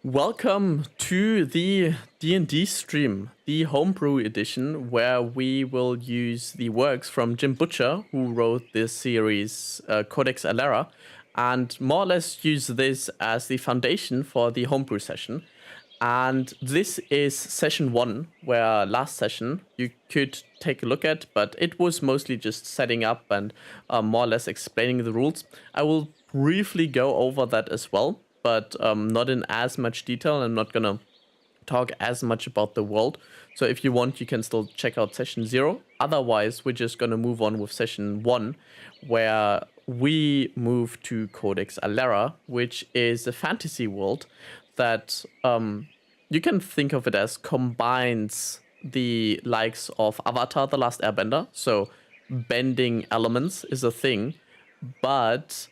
Welcome to the D&D stream, the Homebrew edition, where we will use the works from Jim Butcher, who wrote this series, Codex Alera, and more or less use this as the foundation for the Homebrew session. And this is session 1, where last session you could take a look at, but it was mostly just setting up and more or less explaining the rules. I will briefly go over that as well, but not in as much detail. I'm not gonna talk as much about the world. So if you want, you can still check out session 0. Otherwise, we're just gonna move on with session 1, where we move to Codex Alera, which is a fantasy world that you can think of it as combines the likes of Avatar: The Last Airbender. So bending elements is a thing, but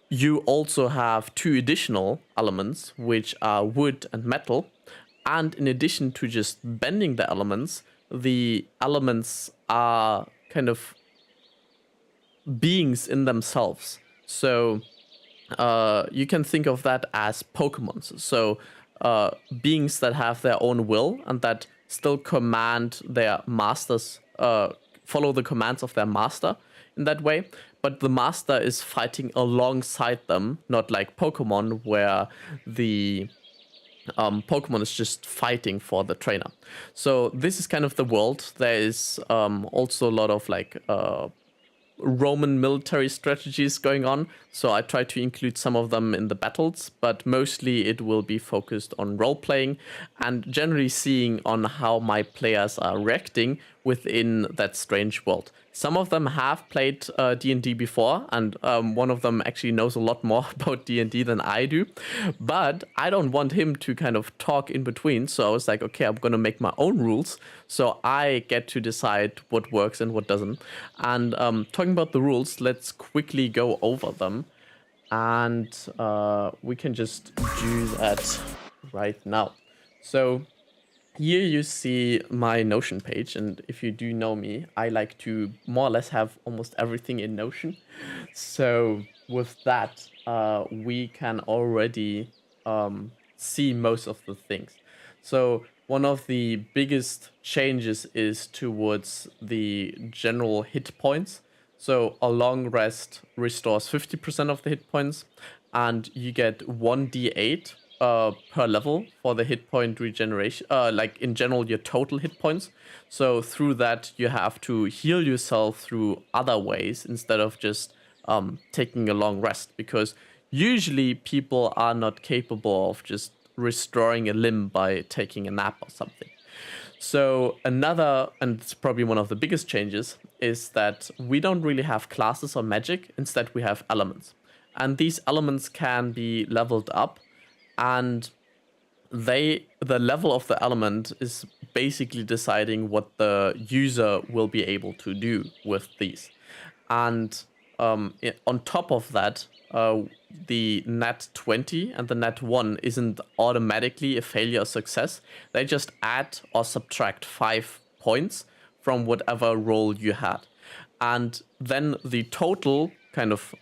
you also have 2 additional elements, which are wood and metal. And in addition to just bending the elements are kind of beings in themselves. So you can think of that as Pokemons. So beings that have their own will and that still command their masters, follow the commands of their master in that way. But the master is fighting alongside them, not like Pokemon, where the Pokemon is just fighting for the trainer. So this is kind of the world. There is also a lot of like Roman military strategies going on, so I try to include some of them in the battles, but mostly it will be focused on role-playing and generally seeing on how my players are reacting within that strange world. Some of them have played D&D before, and one of them actually knows a lot more about D&D than I do, but I don't want him to kind of talk in between, so I was like, okay, I'm gonna make my own rules, so I get to decide what works and what doesn't. And talking about the rules, let's quickly go over them, and we can just do that right now. So here you see my Notion page, and if you do know me, I like to more or less have almost everything in Notion. So with that, we can already see most of the things. So one of the biggest changes is towards the general hit points. So a long rest restores 50% of the hit points, and you get 1d8 per level for the hit point regeneration, like in general your total hit points. So through that you have to heal yourself through other ways instead of just taking a long rest, because usually people are not capable of just restoring a limb by taking a nap or something. So another, and it's probably one of the biggest changes, is that we don't really have classes or magic. Instead we have elements, and these elements can be leveled up, and the level of the element is basically deciding what the user will be able to do with these. And on top of that, the nat 20 and the nat 1 isn't automatically a failure or success. They just add or subtract 5 points from whatever roll you had. And then the total kind of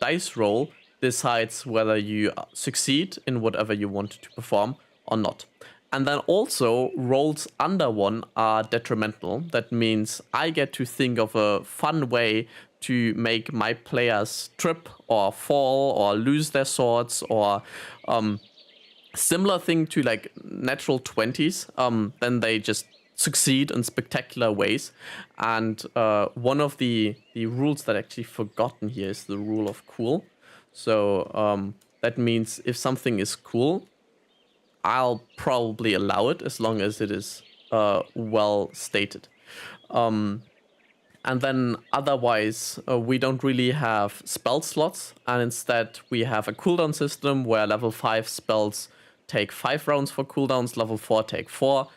dice roll decides whether you succeed in whatever you want to perform or not. And then also rolls under 1 are detrimental. That means I get to think of a fun way to make my players trip or fall or lose their swords, or similar thing to like natural 20s. Then they just succeed in spectacular ways. And one of the rules that I actually forgotten here is the rule of cool. So that means if something is cool, I'll probably allow it as long as it is well stated. And then otherwise, we don't really have spell slots, and instead we have a cooldown system where level 5 spells take 5 rounds for cooldowns, level 4 take 4,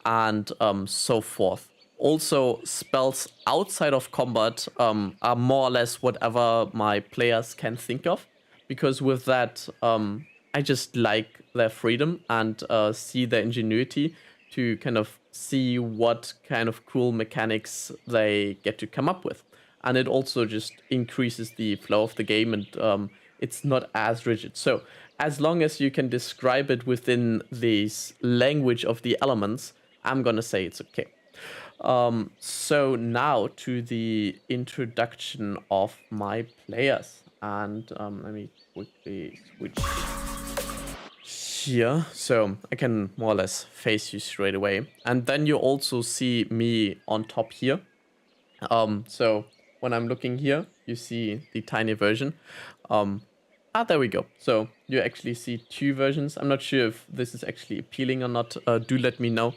and so forth. Also, spells outside of combat are more or less whatever my players can think of, because with that, I just like their freedom and see their ingenuity to kind of see what kind of cool mechanics they get to come up with. And it also just increases the flow of the game, and it's not as rigid. So as long as you can describe it within this language of the elements, I'm gonna say it's okay. So now to the introduction of my players, and let me quickly switch here, so I can more or less face you straight away, and then you also see me on top here. So when I'm looking here, you see the tiny version. There we go. So you actually see two versions. I'm not sure if this is actually appealing or not. Do let me know.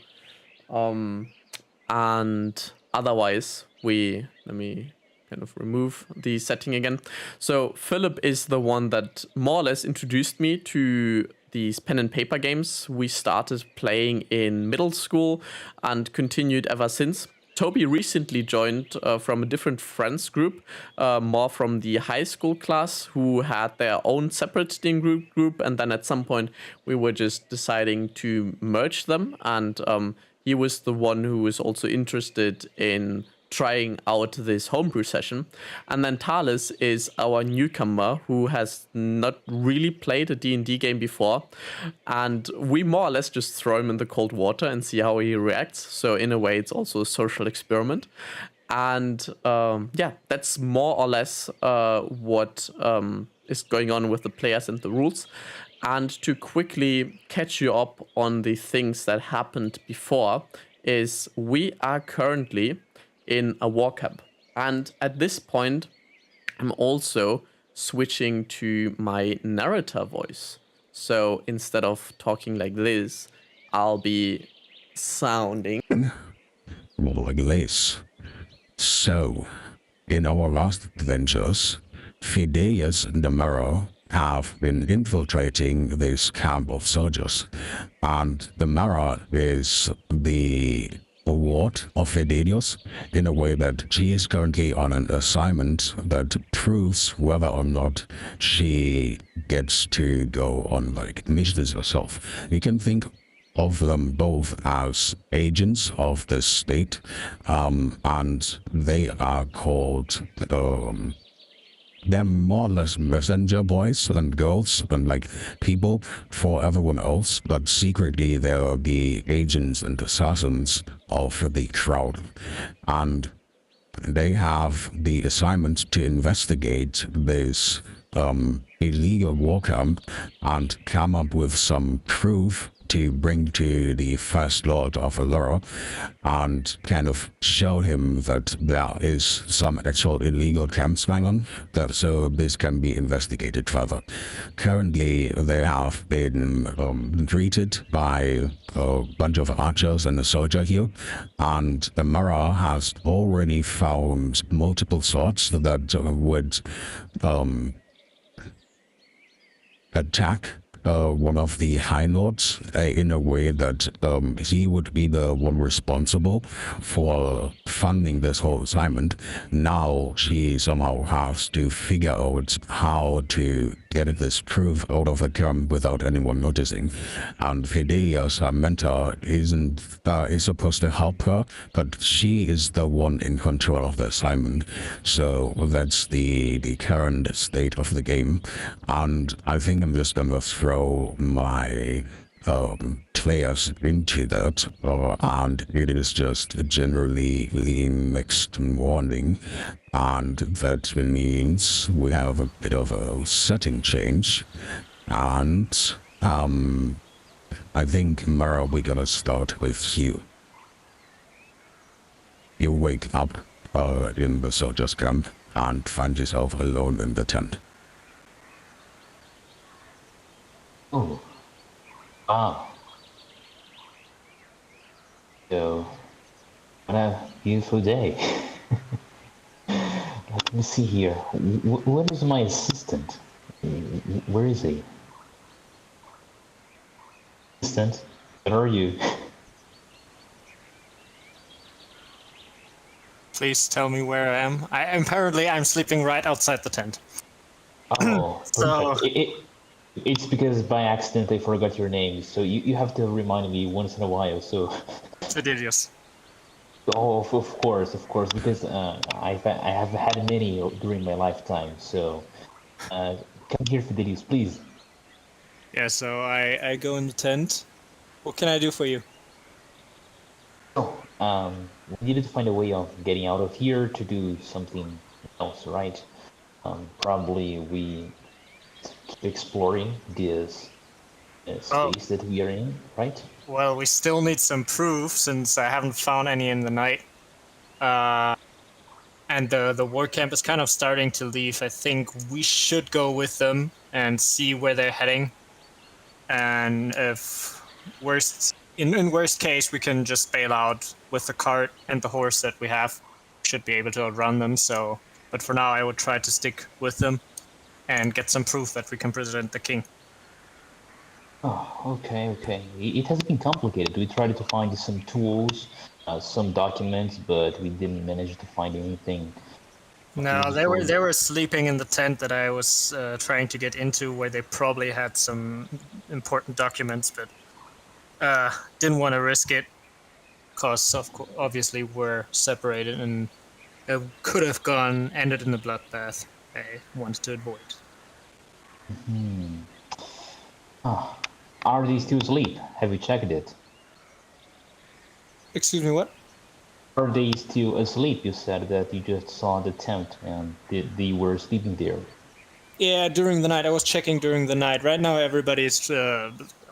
And otherwise, let me kind of remove the setting again. So Philip is the one that more or less introduced me to these pen and paper games we started playing in middle school and continued ever since. Toby recently joined from a different friends group, more from the high school class, who had their own separate group, and then at some point we were just deciding to merge them, and he was the one who was also interested in trying out this homebrew session. And then Thales is our newcomer who has not really played a D&D game before, and we more or less just throw him in the cold water and see how he reacts. So in a way, it's also a social experiment. And yeah, that's more or less what is going on with the players and the rules. And to quickly catch you up on the things that happened before, is we are currently in a war camp. And at this point, I'm also switching to my narrator voice. So instead of talking like this, I'll be sounding more like this. So, in our last adventures, Fideas and Amaro have been infiltrating this camp of soldiers, and the Mara is the ward of Fideas in a way that she is currently on an assignment that proves whether or not she gets to go on like missions herself. You can think of them both as agents of the state, and they are called they're more or less messenger boys and girls and like people for everyone else, but secretly they are the agents and assassins of the crowd. And they have the assignment to investigate this illegal war camp and come up with some proof to bring to the First Lord of Allura and kind of show him that there is some actual illegal camps going on, so this can be investigated further. Currently, they have been greeted by a bunch of archers and a soldier here, and the Mara has already found multiple swords that would attack one of the High Lords in a way that he would be the one responsible for funding this whole assignment. Now she somehow has to figure out how to get this proof out of the camp without anyone noticing. And Fideas, her mentor, is supposed to help her, but she is the one in control of the assignment. So that's the current state of the game. And I think I'm just gonna throw my players into that, and it is just generally mixed morning, and that means we have a bit of a setting change. And I think, Mara, we're gonna start with you. You wake up in the soldiers' camp and find yourself alone in the tent. Oh. Ah. So, what a beautiful day. Let me see here. What is my assistant? Where is he? Assistant, where are you? Please tell me where I am. Apparently I'm sleeping right outside the tent. Oh, So- perfect. It's because by accident I forgot your name, so you have to remind me once in a while, so... Fideas. Oh, of course, because I have had many during my lifetime, so... come here, Fidelis, please. Yeah, so I go in the tent. What can I do for you? Oh, we needed to find a way of getting out of here to do something else, right? Probably we keep exploring this Oh, space that we are in, right? well, we still need some proof since I haven't found any in the night. Uh, and the war camp is kind of starting to leave. I think we should go with them and see where they're heading. And if in worst case, we can just bail out with the cart and the horse that we have. Should be able to outrun them. So, but for now, I would try to stick with them and get some proof that we can present the king. Oh, okay, okay. It has been complicated. We tried to find some tools, some documents, but we didn't manage to find anything No, useful. they were sleeping in the tent that I was trying to get into, where they probably had some important documents, but didn't want to risk it because obviously we're separated and it could have ended in a bloodbath. I wanted to avoid. Ah, are they still asleep? Have you checked it? Excuse me, what? Are they still asleep? You said that you just saw the tent and they were sleeping there. Yeah, during the night. I was checking during the night. Right now, everybody's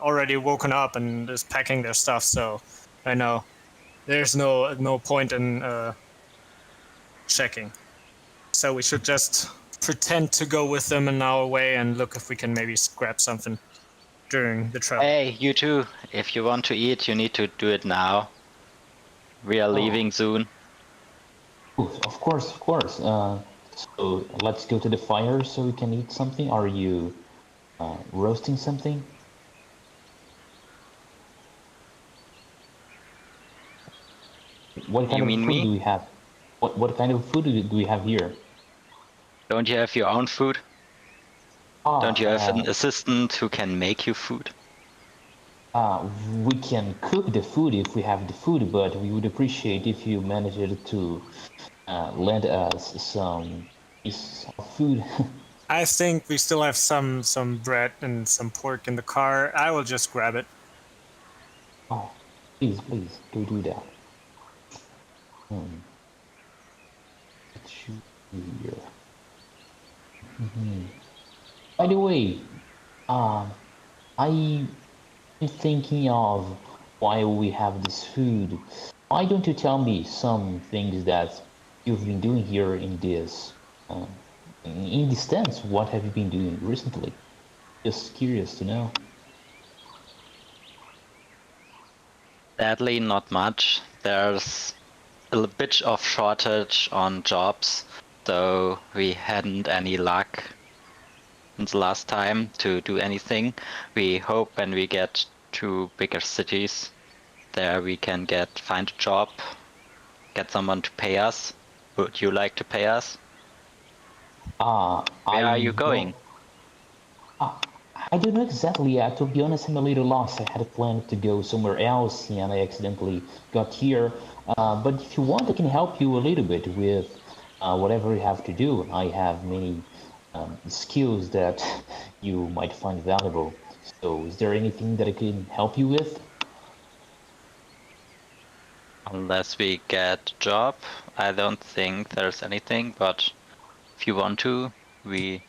already woken up and is packing their stuff, so I know there's no point in checking. So we should just pretend to go with them an hour away and look if we can maybe scrap something during the travel. Hey, you too. If you want to eat, you need to do it now. We are leaving soon. Oh, of course, of course. So let's go to the fire so we can eat something. Are you roasting something? What kind You of mean food me? do we have? What kind of food do we have here? Don't you have your own food? Ah, Don't you have an assistant who can make you food? we can cook the food if we have the food, but we would appreciate if you managed to lend us some piece of food. I think we still have some bread and some pork in the car. I will just grab it. Oh, please, please, go do that. Let's shoot here. By the way, I'm thinking of why we have this food. Why don't you tell me some things that you've been doing here in this, in this tent? What have you been doing recently? Just curious to know. Sadly, not much. There's a bit of shortage on jobs, so we hadn't any luck since the last time to do anything. We hope when we get to bigger cities, there we can find a job, get someone to pay us. Would you like to pay us? Where are you going? I don't know exactly yet. To be honest, I'm a little lost. I had a plan to go somewhere else and I accidentally got here. But if you want, I can help you a little bit with whatever you have to do. I have many skills that you might find valuable. So, is there anything that I can help you with? Unless we get a job, I don't think there's anything, but if you want to, we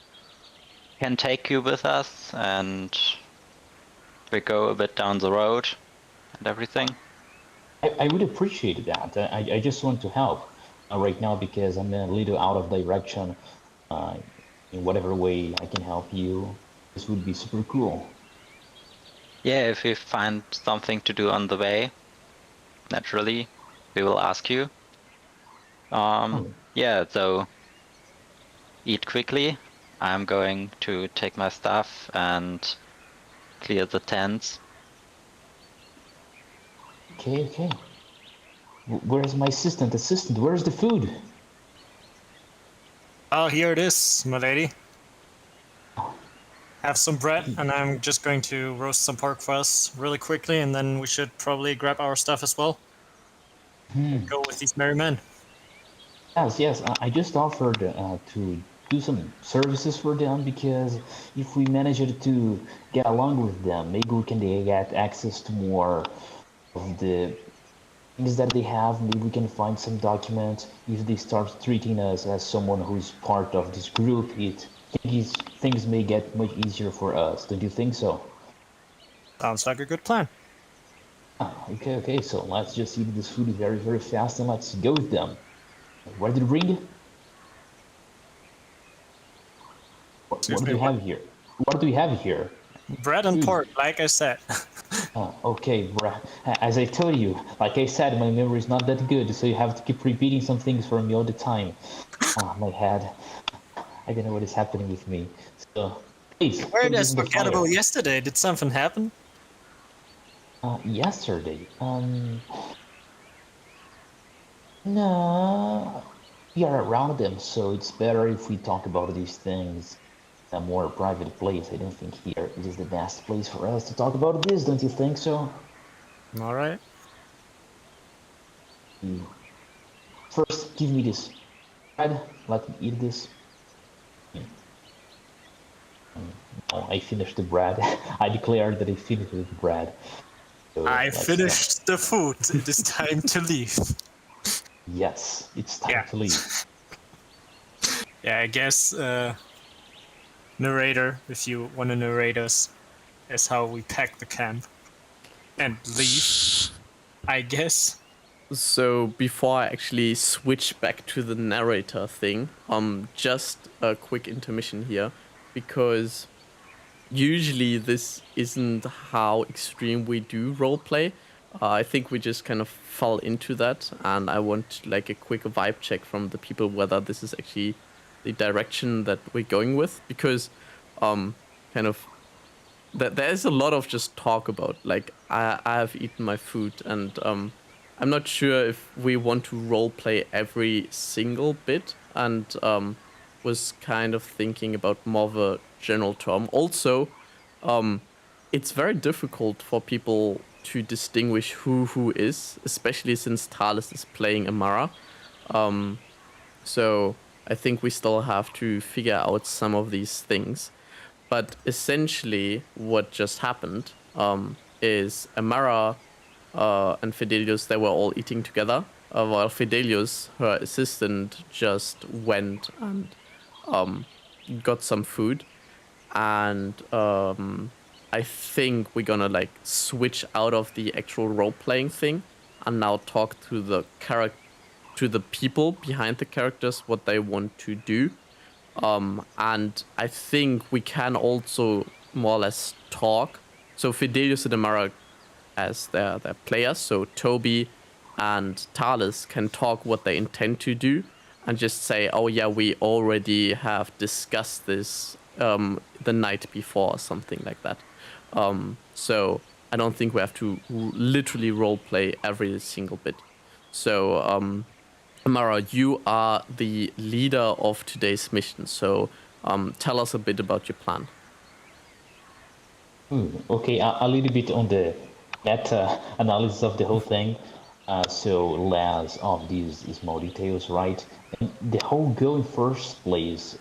can take you with us and we go a bit down the road and everything. I would appreciate that. I just want to help right now because I'm a little out of direction. In whatever way I can help you, this would be super cool. Yeah, if we find something to do on the way, naturally, we will ask you. Yeah, so eat quickly. I'm going to take my stuff and clear the tents. Okay, okay. Where's my assistant? Assistant, where's the food? Oh, here it is, my lady. Have some bread, and I'm just going to roast some pork for us really quickly, and then we should probably grab our stuff as well. And go with these merry men. Yes, yes. I just offered to do some services for them, because if we manage to get along with them, maybe we can get access to more of the things that they have. Maybe we can find some documents. If they start treating us as someone who's part of this group, things may get much easier for us. Don't you think so? Sounds like a good plan. Okay, so let's just eat this food very, very fast and let's go with them. Where did it ring? Excuse What do me, we have here? What do we have here? bread and Food. pork, like I said. Okay, as I told you, like I said, my memory is not that good, so you have to keep repeating some things for me all the time. My head. I don't know what is happening with me. So, please, Where put this is in the forgettable fire. yesterday? Did something happen? Yesterday. No, we are around them, so it's better if we talk about these things in a more private place. I don't think here is the best place for us to talk about this. Don't you think so? All right. First, give me this bread. Let me eat this. No, I finished the bread. I declared that I finished the bread. So I let's finished the food. It is time to leave. Yes, it's time Yeah. to leave. Yeah, I guess narrator, if you want to narrate us, is how we pack the camp and leave, I guess. So before I actually switch back to the narrator thing, just a quick intermission here, because usually this isn't how extreme we do roleplay. I think we just kind of fell into that, and I want like a quick vibe check from the people whether this is actually the direction that we're going with, because kind of there's a lot of just talk about like I have eaten my food, and I'm not sure if we want to role play every single bit, and was kind of thinking about more of a general term. Also, it's very difficult for people to distinguish who is, especially since Thales is playing Amara. So I think we still have to figure out some of these things. But essentially, what just happened is Amara and Fidelius, they were all eating together, while Fidelius, her assistant, just went and got some food. And I think we're gonna like switch out of the actual role-playing thing and now talk to the to the people behind the characters, what they want to do. And I think we can also more or less talk. So Fidelius and Amara as their players, so Toby and Thales can talk what they intend to do and just say, oh yeah, we already have discussed this the night before or something like that. So I don't think we have to literally role play every single bit. So Amara, you are the leader of today's mission, so tell us a bit about your plan. Okay, a little bit on the meta analysis of the whole thing. So less of these small details, right? And the whole goal in first place,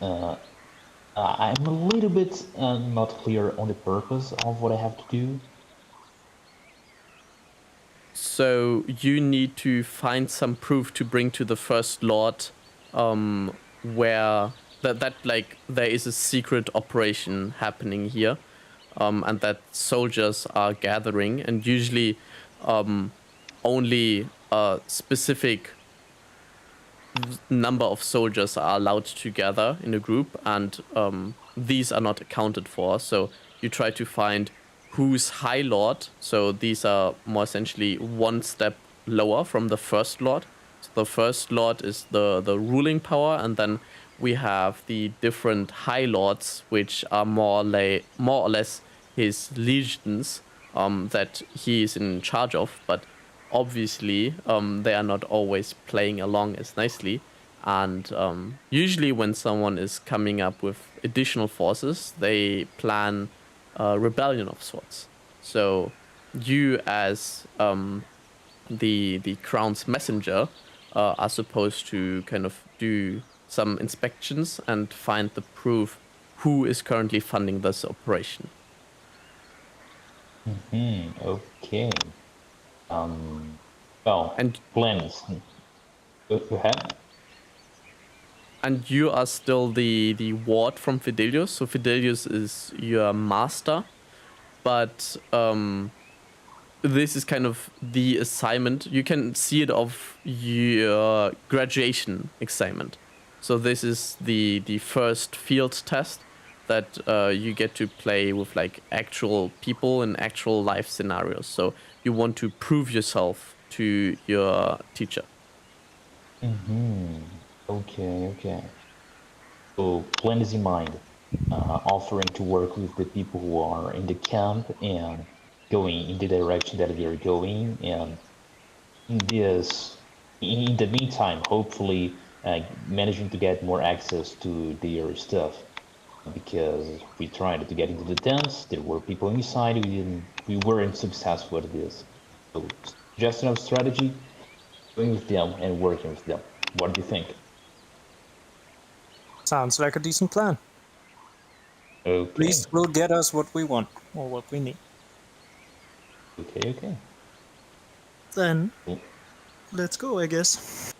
I'm a little bit not clear on the purpose of what I have to do. So you need to find some proof to bring to the First Lord, where that like there is a secret operation happening here, and that soldiers are gathering, and usually only a specific number of soldiers are allowed to gather in a group, and these are not accounted for. So you try to find who's High Lord. So these are more essentially one step lower from the First Lord. So the First Lord is the ruling power, and then we have the different High Lords, which are more or less his legions that he is in charge of. But obviously, they are not always playing along as nicely. And usually when someone is coming up with additional forces, they plan a rebellion of sorts. So you as the crown's messenger are supposed to kind of do some inspections and find the proof who is currently funding this operation. Okay. Well, And plans. Go ahead. And you are still the ward from Fidelius. So Fidelius is your master, but this is kind of the assignment. You can see it of your graduation assignment. So this is the first field test that you get to play with like actual people in actual life scenarios. So you want to prove yourself to your teacher. Okay. So plan is in mind, offering to work with the people who are in the camp and going in the direction that they are going, and in the meantime, hopefully managing to get more access to their stuff. Because we tried to get into the dance, there were people inside. We weren't successful at this. So suggestion of strategy, going with them and working with them. What do you think? Sounds like a decent plan. At Okay. least will get us what we want or what we need. Okay. Then Cool. let's go, I guess.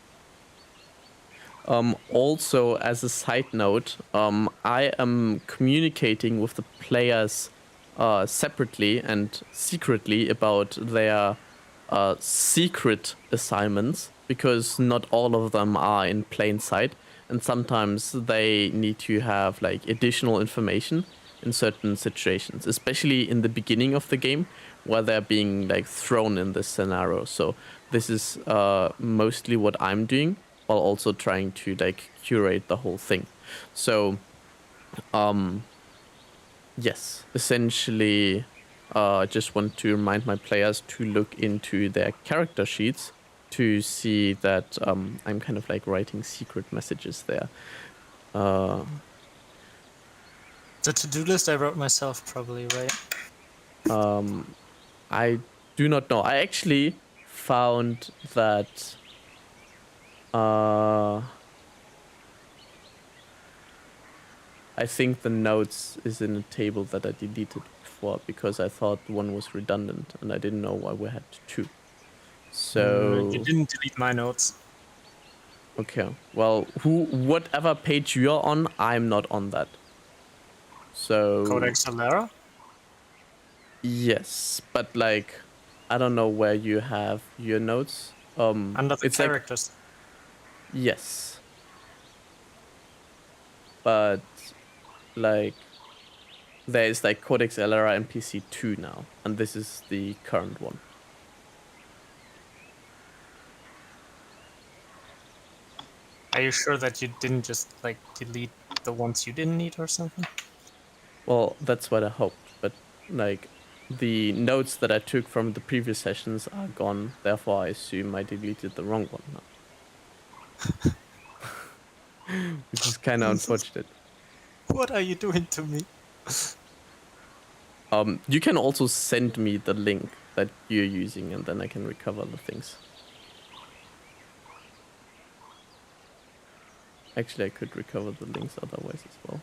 Also, as a side note, I am communicating with the players separately and secretly about their secret assignments, because not all of them are in plain sight, and sometimes they need to have like additional information in certain situations, especially in the beginning of the game where they're being like thrown in this scenario. So this is mostly what I'm doing, while also trying to like curate the whole thing. So yes, essentially I just want to remind my players to look into their character sheets to see that I'm kind of like writing secret messages there. The to-do list I wrote myself, probably, right? I do not know. I actually found that I think the notes is in a table that I deleted before because I thought one was redundant and I didn't know why we had two. So You didn't delete my notes. okay, well, whatever page you're on, I'm not on that. So Codex Alera? yes, but like I don't know where you have your notes. Under the it's like characters. yes, but like there is like Codex LRA NPC 2 now, and this is the current one. Are you sure that you didn't just like delete the ones you didn't need or something? Well, that's what I hoped, but like the notes that I took from the previous sessions are gone, therefore I assume I deleted the wrong one now. Which is kind of unfortunate. What are you doing to me? You can also send me the link that you're using, and then I can recover the things. Actually, I could recover the links otherwise as well.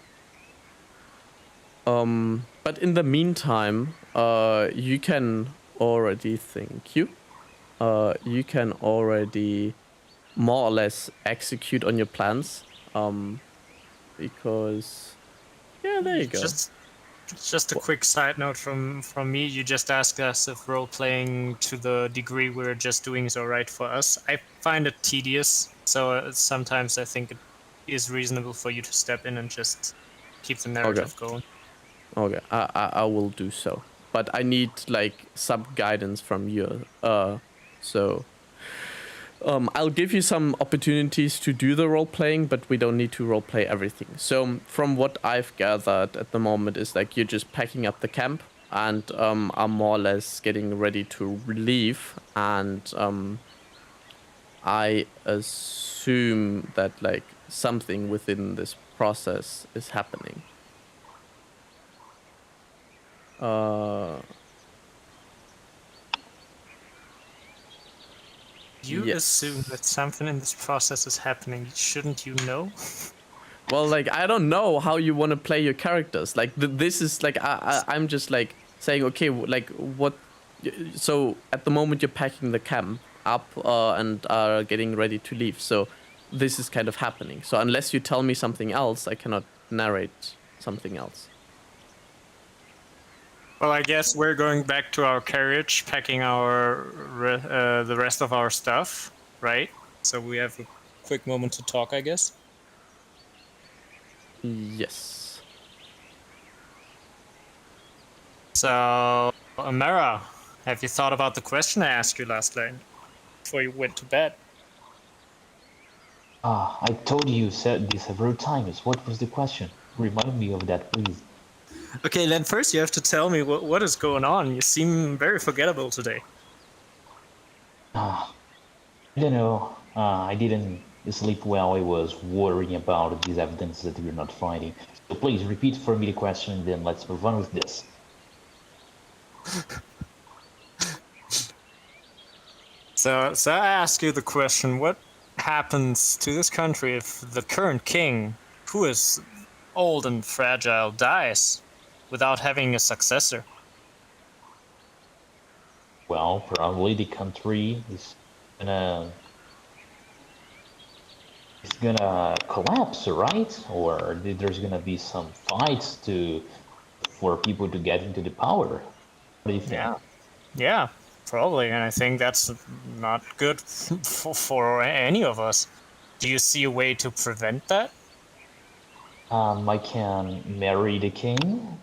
But in the meantime, you can already you can already more or less execute on your plans. Because yeah, there you go. Just a quick side note from me. You just asked us if role playing to the degree we're just doing is alright for us. I find it tedious, so sometimes I think it is reasonable for you to step in and just keep the narrative going. Okay, I will do so, but I need like some guidance from you. So I'll give you some opportunities to do the role playing, but we don't need to role play everything. So from what I've gathered at the moment is like you're just packing up the camp and are more or less getting ready to leave, and I assume that like something within this process is happening. You Yes. assume that something in this process is happening. Shouldn't you know? Well, like, I don't know how you want to play your characters. Like, this is like, I'm just like saying, okay, like, what? So at the moment you're packing the camp up and are getting ready to leave. So this is kind of happening. So unless you tell me something else, I cannot narrate something else. Well, I guess we're going back to our carriage, packing the rest of our stuff, right? So we have a quick moment to talk, I guess. Yes. So, Amara, have you thought about the question I asked you last night before you went to bed? I told you said this several times. What was the question? Remind me of that, please. Okay, then first you have to tell me what is going on. You seem very forgettable today. I don't know. I didn't sleep well. I was worrying about these evidences that we're not finding. So please repeat for me the question, and then let's move on with this. So I ask you the question: what happens to this country if the current king, who is old and fragile, dies without having a successor? Well, probably the country is gonna collapse, right? Or there's gonna be some fights for people to get into the power. What do you think? Yeah, probably, and I think that's not good for any of us. Do you see a way to prevent that? I can marry the king.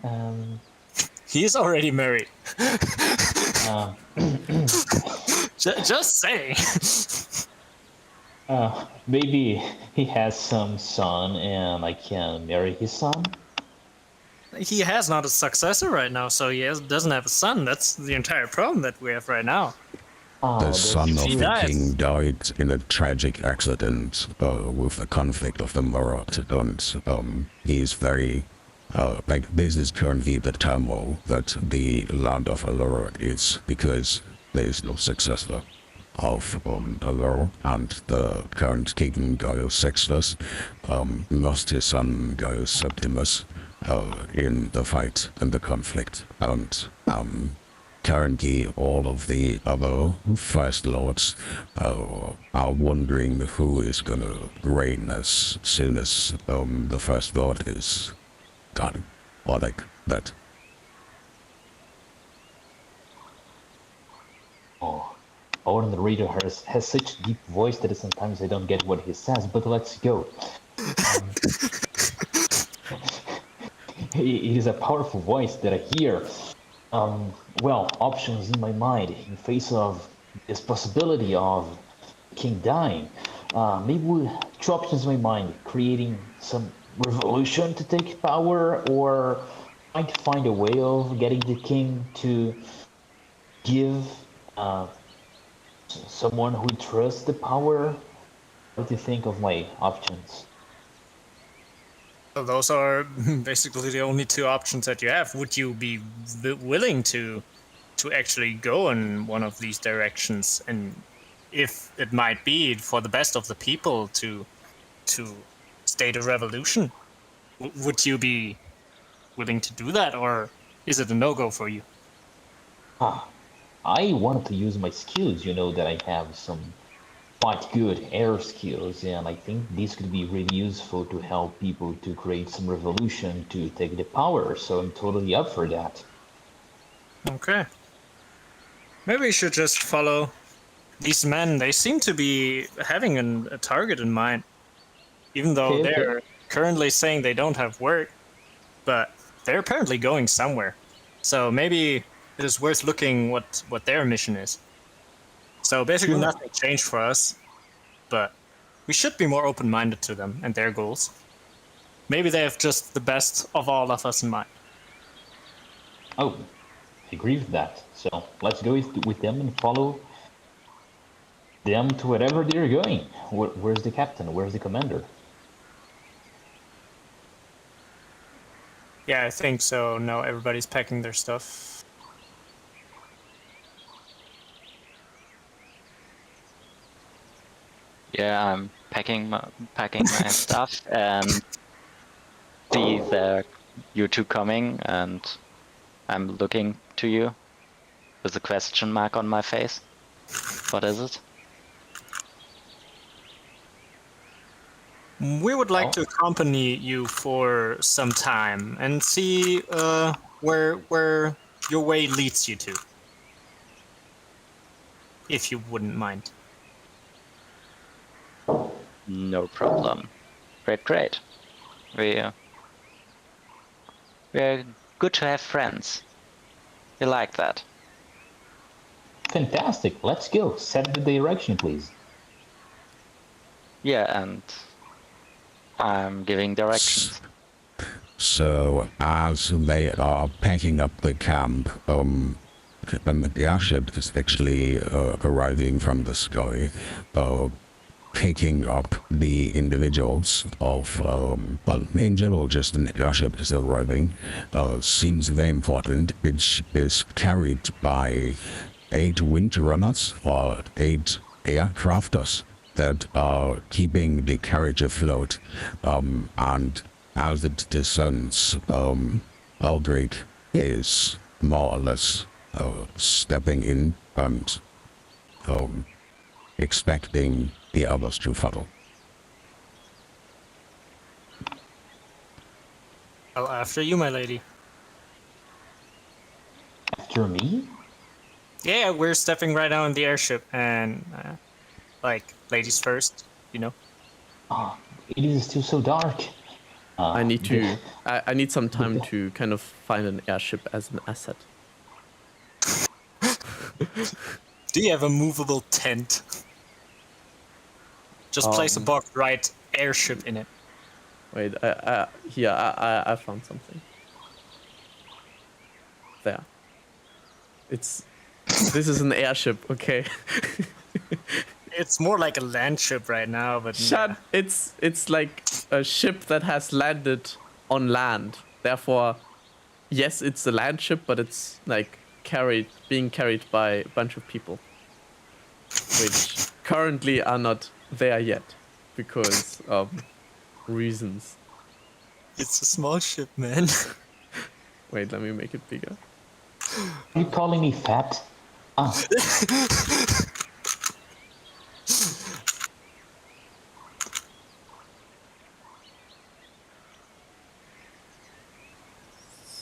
He's already married. Uh, Just saying. Maybe he has some son, and I can marry his son. He has not a successor right now, so doesn't have a son. That's the entire problem that we have right now. The son he of the dies- king died in a tragic accident with the conflict of the Murad, and he's very, this is currently the turmoil that the land of Allura is, because there is no successor of Allura, and the current king, Gaius Sextus, lost his son, Gaius Septimus, in the fight and the conflict, and currently all of the other First Lords are wondering who is gonna reign as soon as the First Lord is gone, or like that. Oh, our narrator has such deep voice that sometimes I don't get what he says, but let's go. It is a powerful voice that I hear. Well, options in my mind in face of this possibility of king dying. Maybe two options in my mind: creating some revolution to take power, or trying to find a way of getting the king to give someone who trusts the power. What do you think of my options? So those are basically the only two options that you have. Would you be willing to actually go in one of these directions, and if it might be for the best of the people to state a revolution, would you be willing to do that, or is it a no-go for you? I wanted to use my skills. You know that I have some quite good air skills, and I think this could be really useful to help people to create some revolution to take the power. So I'm totally up for that. Okay. Maybe we should just follow these men. They seem to be having a target in mind, even though Okay. they're currently saying they don't have work, but they're apparently going somewhere. So maybe it is worth looking what their mission is. So basically Sure. nothing changed for us, but we should be more open-minded to them and their goals. Maybe they have just the best of all of us in mind. Oh, I agree with that. So let's go with them and follow them to wherever they're going. Where's the captain? Where's the commander? Yeah, I think so. No, everybody's packing their stuff. Yeah, I'm packing my stuff and see you two coming, and I'm looking to you with a question mark on my face. What is it? We would like Oh. to accompany you for some time and see where your way leads you to, if you wouldn't mind. No problem. Great. We we're good to have friends. We like that. Fantastic. Let's go. Set the direction, please. Yeah, and I'm giving directions. So as they are packing up the camp, the airship is actually arriving from the sky, picking up the individuals of, well, in general, just an airship is arriving. Seems very important, which is carried by 8 wind runners or 8 aircrafters that are keeping the carriage afloat, and as it descends, Aldrich is more or less stepping in and expecting the others to follow. Well, after you, my lady. After me? Yeah, we're stepping right out in the airship, and like ladies first, you know. Ah, it is still so dark. I need some time to kind of find an airship as an asset. Do you have a movable tent? Just place a box right airship in it. Wait, I found something. There. This is an airship, okay? It's more like a land ship right now, but Shut. It's like a ship that has landed on land. Therefore, yes, it's a land ship, but it's like being carried by a bunch of people, which currently are not there yet because of reasons. It's a small ship, man. Wait, let me make it bigger. Are you calling me fat? Ah,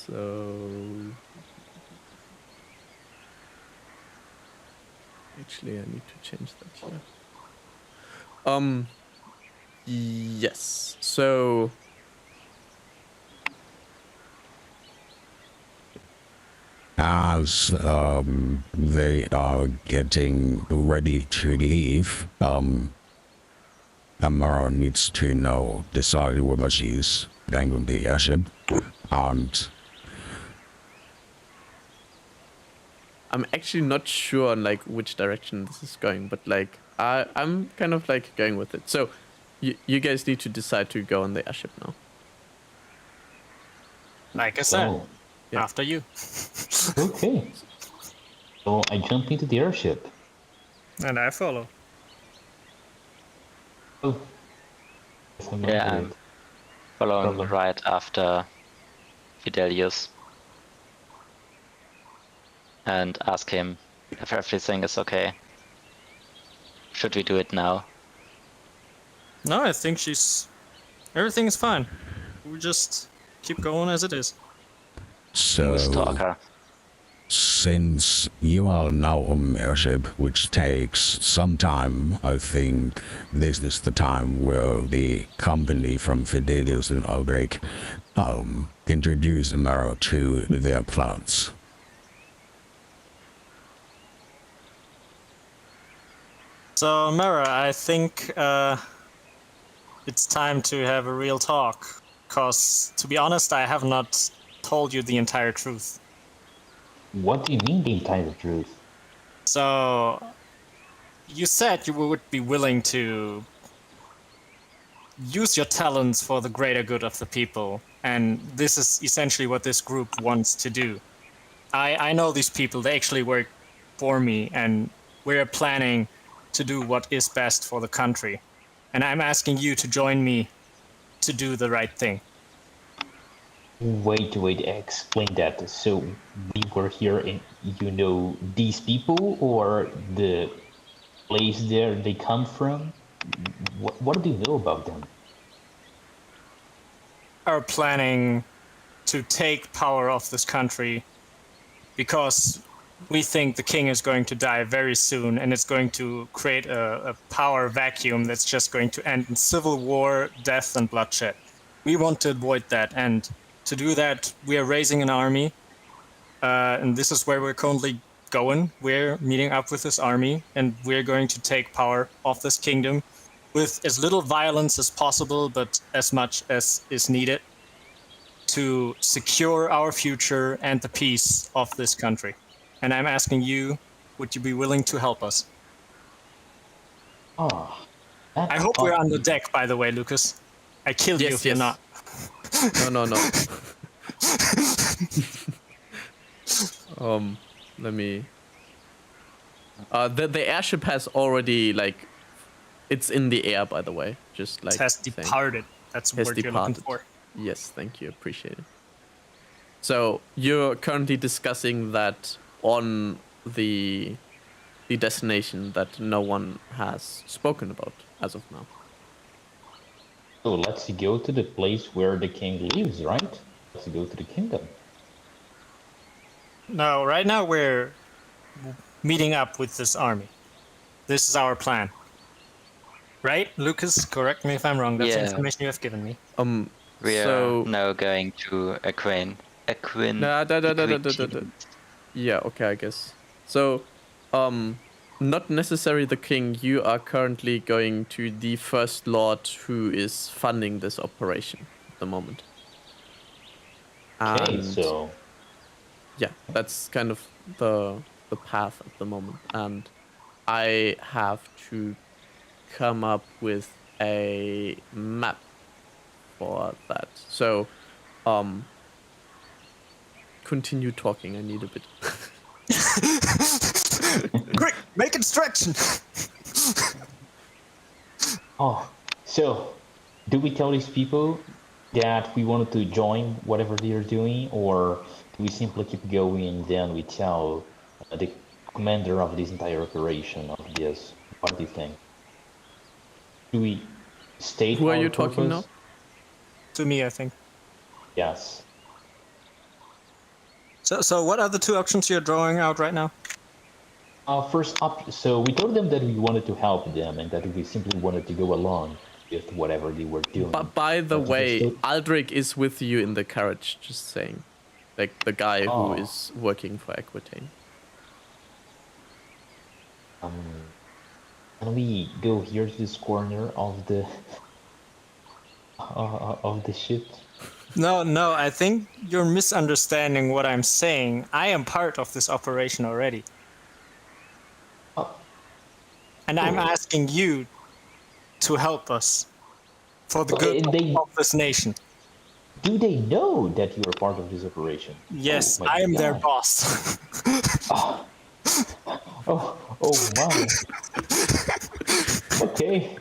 So actually, I need to change that here. Yes. So As they are getting ready to leave, Amara needs to decide whether she's going on the airship, and I'm actually not sure on like which direction this is going, but like I'm kind of like going with it. So you guys need to decide to go on the airship now. Like I said, oh, Yeah. after you. okay. So I jump into the airship. And I follow. Oh. Guess I'm Yeah, under I'm it. following Problem. right after Fidelius and ask him if everything is okay. Should we do it now? No, I think everything is fine. We just keep going as it is. Moose so talker. since you are now on the airship, which takes some time, I think this is the time where the company from Fidelius and Albrecht introduce Amara to their plans. So, Mara, I think it's time to have a real talk. Because, to be honest, I have not told you the entire truth. What do you mean the entire truth? So, you said you would be willing to use your talents for the greater good of the people. And this is essentially what this group wants to do. I know these people, they actually work for me, and we're planning to do what is best for the country. and I'm asking you to join me to do the right thing. Wait, explain that. So we were here and you know these people or the place there they come from? What do you know about them? Are planning to take power of this country because we think the king is going to die very soon, and it's going to create a power vacuum that's just going to end in civil war, death, and bloodshed. We want to avoid that, and to do that, we are raising an army, and this is where we're currently going. We're meeting up with this army, and we're going to take power of this kingdom with as little violence as possible, but as much as is needed to secure our future and the peace of this country. And I'm asking you, would you be willing to help us? Oh, I hope we're on the deck, by the way, Lucas. I kill you if you're not. No. Let me. The airship has already it's in the air, by the way. Just like It has departed. That's the word you're looking for. Yes, thank you. Appreciate it. So you're currently discussing that on the destination that no one has spoken about as of now. So let's go to the place where the king lives, right? Let's go to the kingdom. No, right now we're meeting up with this army. This is our plan. Right, Lucas? Correct me if I'm wrong. That's the information you have given me. We are now going to Yeah, okay, I guess. So, not necessarily the king. You are currently going to the first lord who is funding this operation at the moment. Okay, And so yeah, that's kind of the path at the moment, and I have to come up with a map for that. So, continue talking. I need a bit. Quick, make instruction. oh, so do we tell these people that we wanted to join whatever they are doing, or do we simply keep going and then we tell the commander of this entire operation of this? What do you think? Do we state Who are our you talking purpose? now? To me, I think. Yes. So what are the two options you're drawing out right now? First up, so we told them that we wanted to help them and that we simply wanted to go along with whatever they were doing. But by the But way, still... Aldrich is with you in the carriage, just saying. Like the guy who is working for Aquitaine. Can we go here to this corner of the ship? No, I think you're misunderstanding what I'm saying. I am part of this operation already. Oh. And I'm asking you to help us for the good of this nation. Do they know that you are part of this operation? Yes, oh I am God. their boss. oh my. Okay.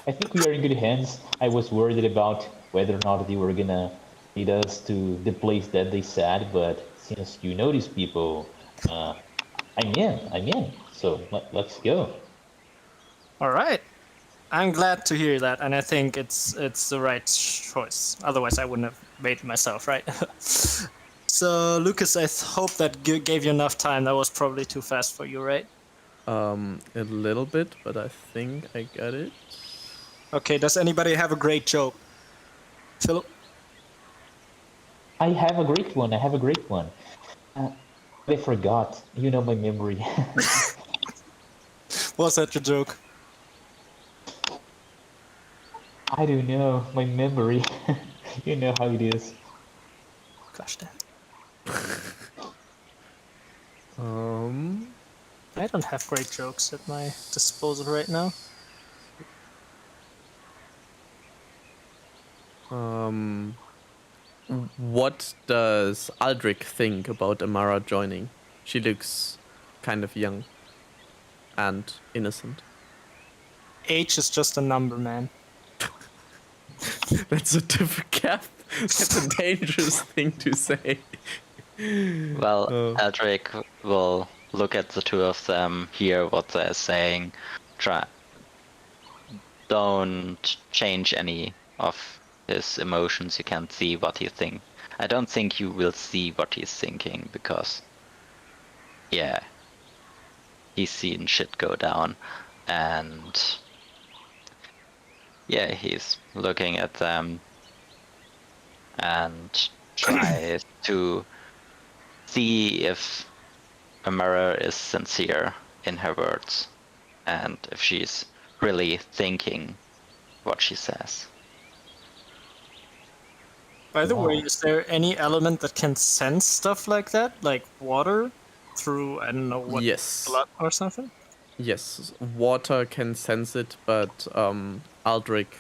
I think we are in good hands. I was worried about whether or not they were gonna lead us to the place that they said, but since you know these people, I'm in. So let's go. All right. I'm glad to hear that, and I think it's the right choice. Otherwise, I wouldn't have made it myself, right? So, Lucas, I hope that gave you enough time. That was probably too fast for you, right? A little bit, but I think I got it. Okay, does anybody have a great joke? Philip? I have a great one. I forgot. You know my memory. Was that your joke? I don't know. My memory. You know how it is. Gosh damn. I don't have great jokes at my disposal right now. What does Aldrich think about Amara joining? She looks kind of young and innocent. age is just a number, man. That's a difficult. That's a dangerous thing to say. Well, Eldrick will look at the two of them, hear what they're saying, don't change any of his emotions. You can't see what he thinks. I don't think you will see what he's thinking because, yeah, he's seen shit go down, and yeah, he's looking at them and tries to see if Amara is sincere in her words and if she's really thinking what she says. By the way, Wow. is there any element that can sense stuff like that, like water, through I don't know what Yes. blood or something? Yes, water can sense it, but Aldrich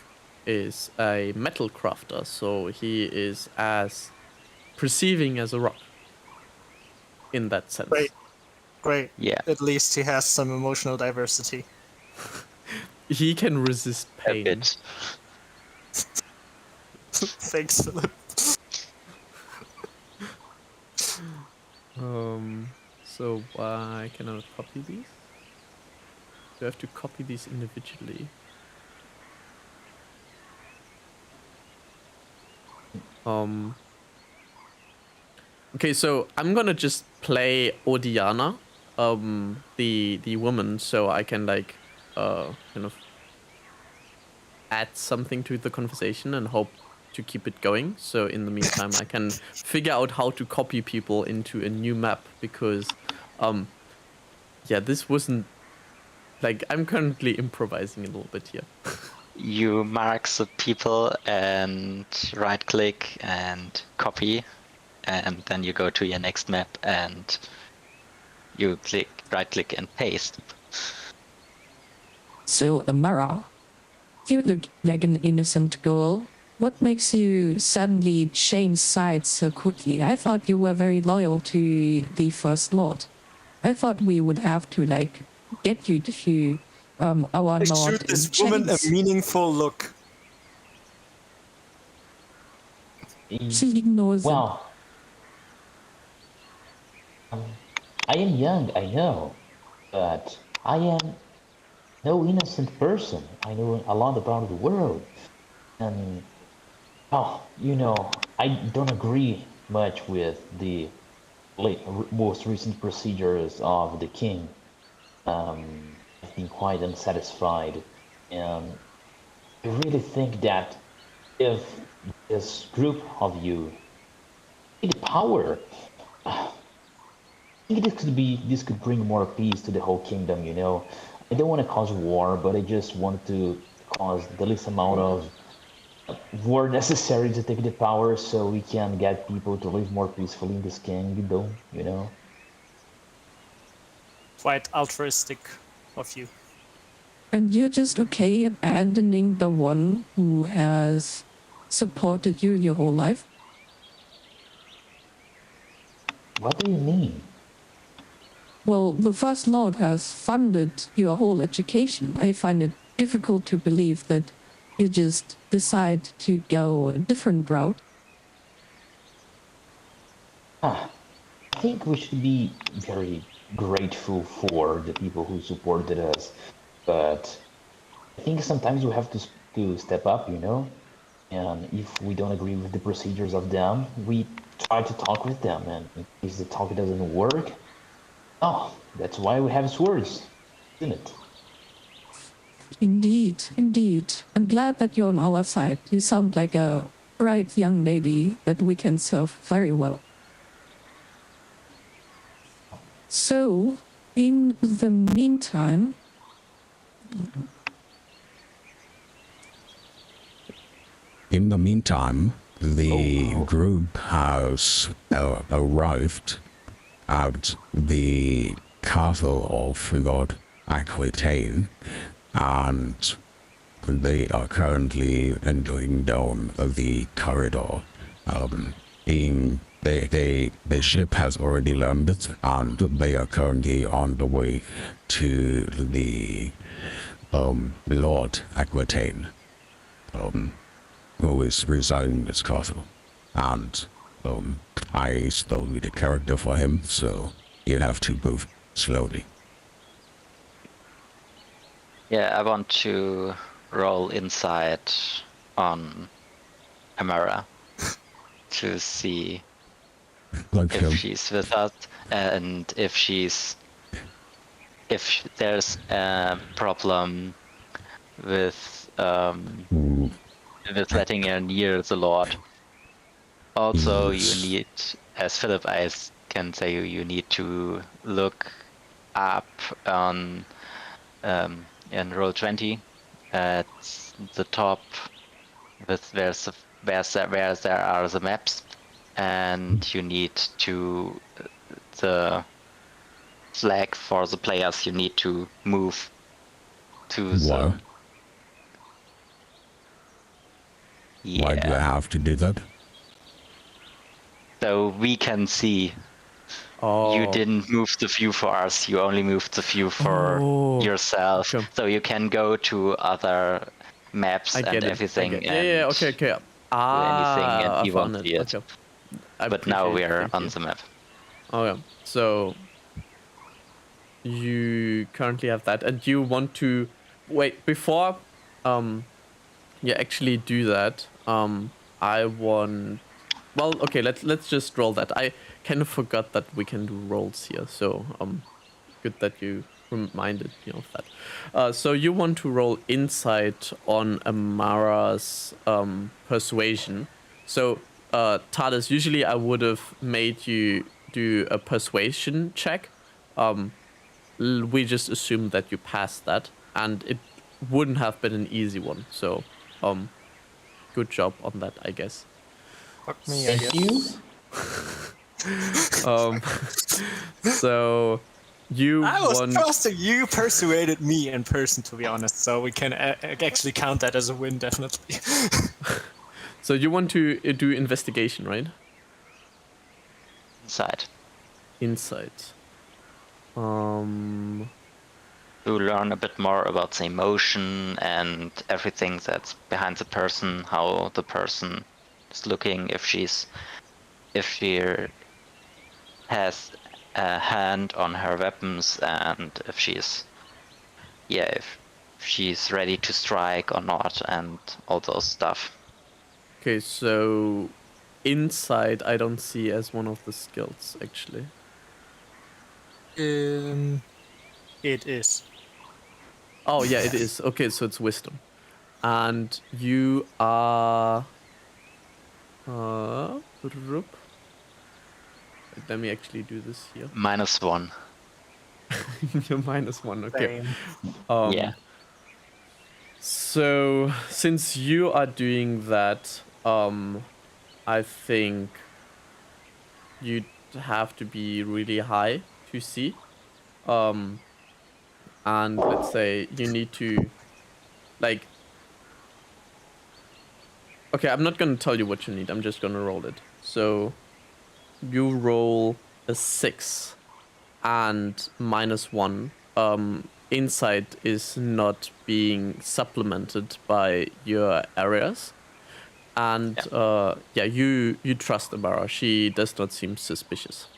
is a metal crafter, so he is as perceiving as a rock in that sense. Great. Yeah. At least he has some emotional diversity. He can resist A pain. bit. Thanks, Philip. So why can I not copy these? Do I have to copy these individually? Okay, so I'm gonna just play Odiana, the woman, so I can like, kind of add something to the conversation and hope to keep it going. So in the meantime, I can figure out how to copy people into a new map because, yeah, this wasn't like I'm currently improvising a little bit here. You mark the people and right click and copy, and then you go to your next map and you right click and paste. So, Amara, you look like an innocent girl. What makes you suddenly change sides so quickly? I thought you were very loyal to the First Lord. I thought we would have to, like, get you to our I Lord shoot in this woman a chains. meaningful look. She ignores it. Well, I am young, I know, but I am no innocent person. I know a lot about the world, and I don't agree much with the most recent procedures of the king. I've been quite unsatisfied, and I really think that if this group of you need power, I think this could bring more peace to the whole kingdom. I don't want to cause war, but I just want to cause the least amount of war necessary to take the power, so we can get people to live more peacefully in this kingdom. Quite altruistic of you. And you're just okay abandoning the one who has supported you your whole life? What do you mean? Well, the First Lord has funded your whole education. I find it difficult to believe that you just decide to go a different route. I think we should be very grateful for the people who supported us, but I think sometimes we have to step up. And if we don't agree with the procedures of them, we try to talk with them, and if the talk doesn't work, that's why we have swords, isn't it? Indeed, indeed. I'm glad that you're on our side. You sound like a bright young lady that we can serve very well. So, in the meantime, the group has arrived at the castle of Lord Aquitaine, and they are currently entering down the corridor. The ship has already landed, and they are currently on the way to Lord Aquitaine, who is residing in this castle. And, I stole the character for him, so you have to move slowly. Yeah, I want to roll inside on Amara to see Like if she's with us and if there's a problem with letting her near the Lord. Also, you Yes. need, as Philip Eyes can say, you need to look up on in Roll20 at the top with where there are the maps, and you need to the flag for the players. You need to move to Why? Why do I yeah, have to do that? so we can see. Oh. You didn't move the view for us. You only moved the view for Oh, yourself. okay. So you can go to other maps I and get it. everything. I get it. Yeah, okay. Do anything, and I he won't found see it. it. Okay. I But now appreciate it. we're Thank on you. the map. Okay. So you currently have that, and you want to wait before you actually do that. I want. Well, okay. Let's just roll that. I kind of forgot that we can do rolls here. So good that you reminded me of that. So you want to roll insight on Amara's persuasion. So Talis, usually I would have made you do a persuasion check. We just assumed that you passed that, and it wouldn't have been an easy one. So good job on that, I guess. Fuck me, I Thank guess. you. So you I was want. trusting you persuaded me in person, to be honest, so we can actually count that as a win, definitely. So you want to do investigation, right? Inside. Insight. To learn a bit more about the emotion and everything that's behind the person, how the person is looking, if she has a hand on her weapons, and if she's ready to strike or not, and all those stuff. Okay, so insight I don't see as one of the skills actually. It is. Oh yeah, it is. Okay, so it's wisdom. And you are let me actually do this here. -1. You're -1, okay. Same. Yeah. So since you are doing that, I think you'd have to be really high to see. And let's say you need to like okay, I'm not gonna tell you what you need, I'm just gonna roll it. So you roll a 6 and -1. Insight is not being supplemented by your areas. And you trust Amara. She does not seem suspicious.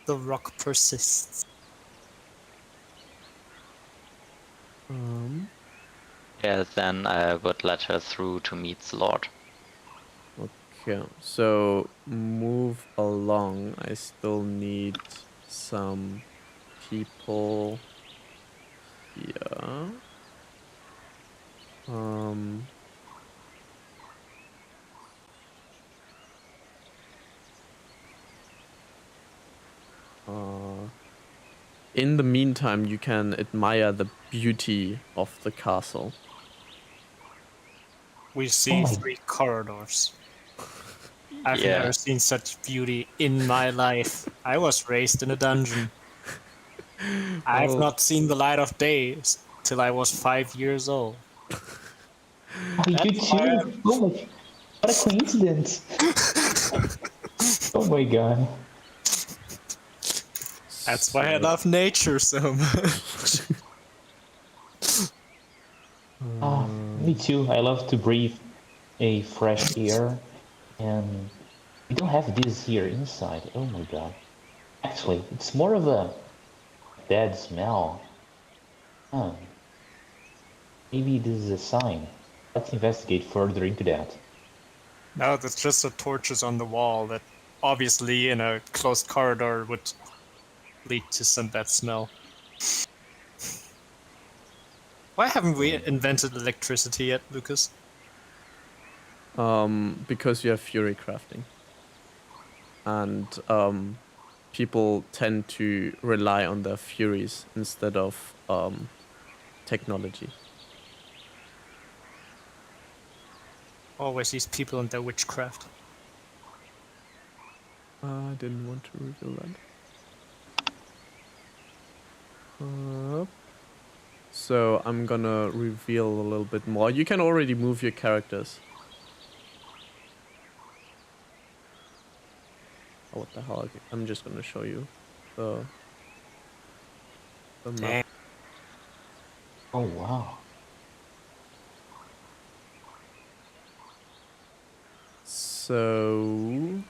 The rock persists. Yeah, then I would let her through to meet the Lord. Okay, so move along. I still need some people here. In the meantime, you can admire the beauty of the castle. We see 3 corridors. I've Yeah. never seen such beauty in my life. I was raised in a dungeon. I've not seen the light of day till I was 5 years old. Oh, you too? Oh my, what a coincidence. Oh my god. That's why I love nature so much. Me too. I love to breathe a fresh air, and we don't have this here inside. Oh my god. Actually, it's more of a bad smell. Huh. Maybe this is a sign. Let's investigate further into that. No, that's just the torches on the wall that obviously in a closed corridor would lead to some bad smell. Why haven't we invented electricity yet, Lucas? Because you have fury crafting. And people tend to rely on their furies instead of technology. Always these people and their witchcraft. I didn't want to reveal that. So I'm gonna reveal a little bit more. You can already move your characters. Oh, what the hell? Okay, I'm just gonna show you the map. Damn. Oh wow. So,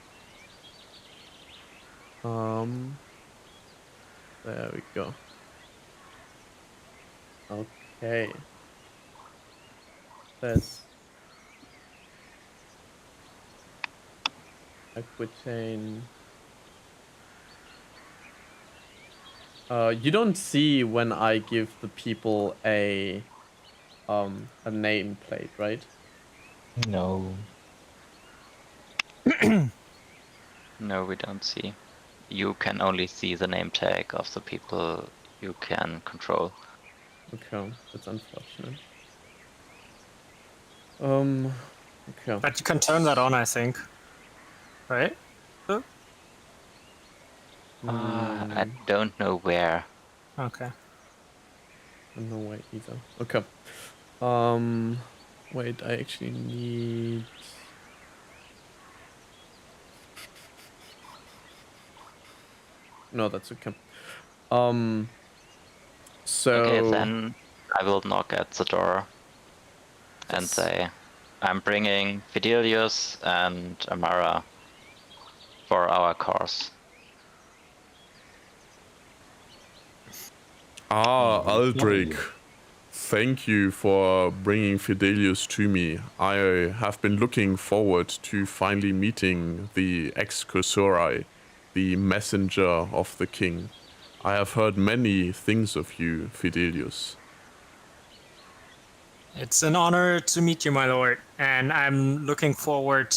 there we go. Okay. There's Aquitaine. You don't see when I give the people a nameplate, right? No. No, we don't see. You can only see the name tag of the people you can control. Okay, that's unfortunate. Okay. But you can turn that on, I think. Right? I don't know where. Okay. No way either. Okay. Wait, I actually need. No, that's okay. So. Okay, then I will knock at the door and say, I'm bringing Fidelius and Amara for our course. Aldrich, thank you for bringing Fidelius to me. I have been looking forward to finally meeting the Excursori, the messenger of the king. I have heard many things of you, Fidelius. It's an honor to meet you, my lord, and I'm looking forward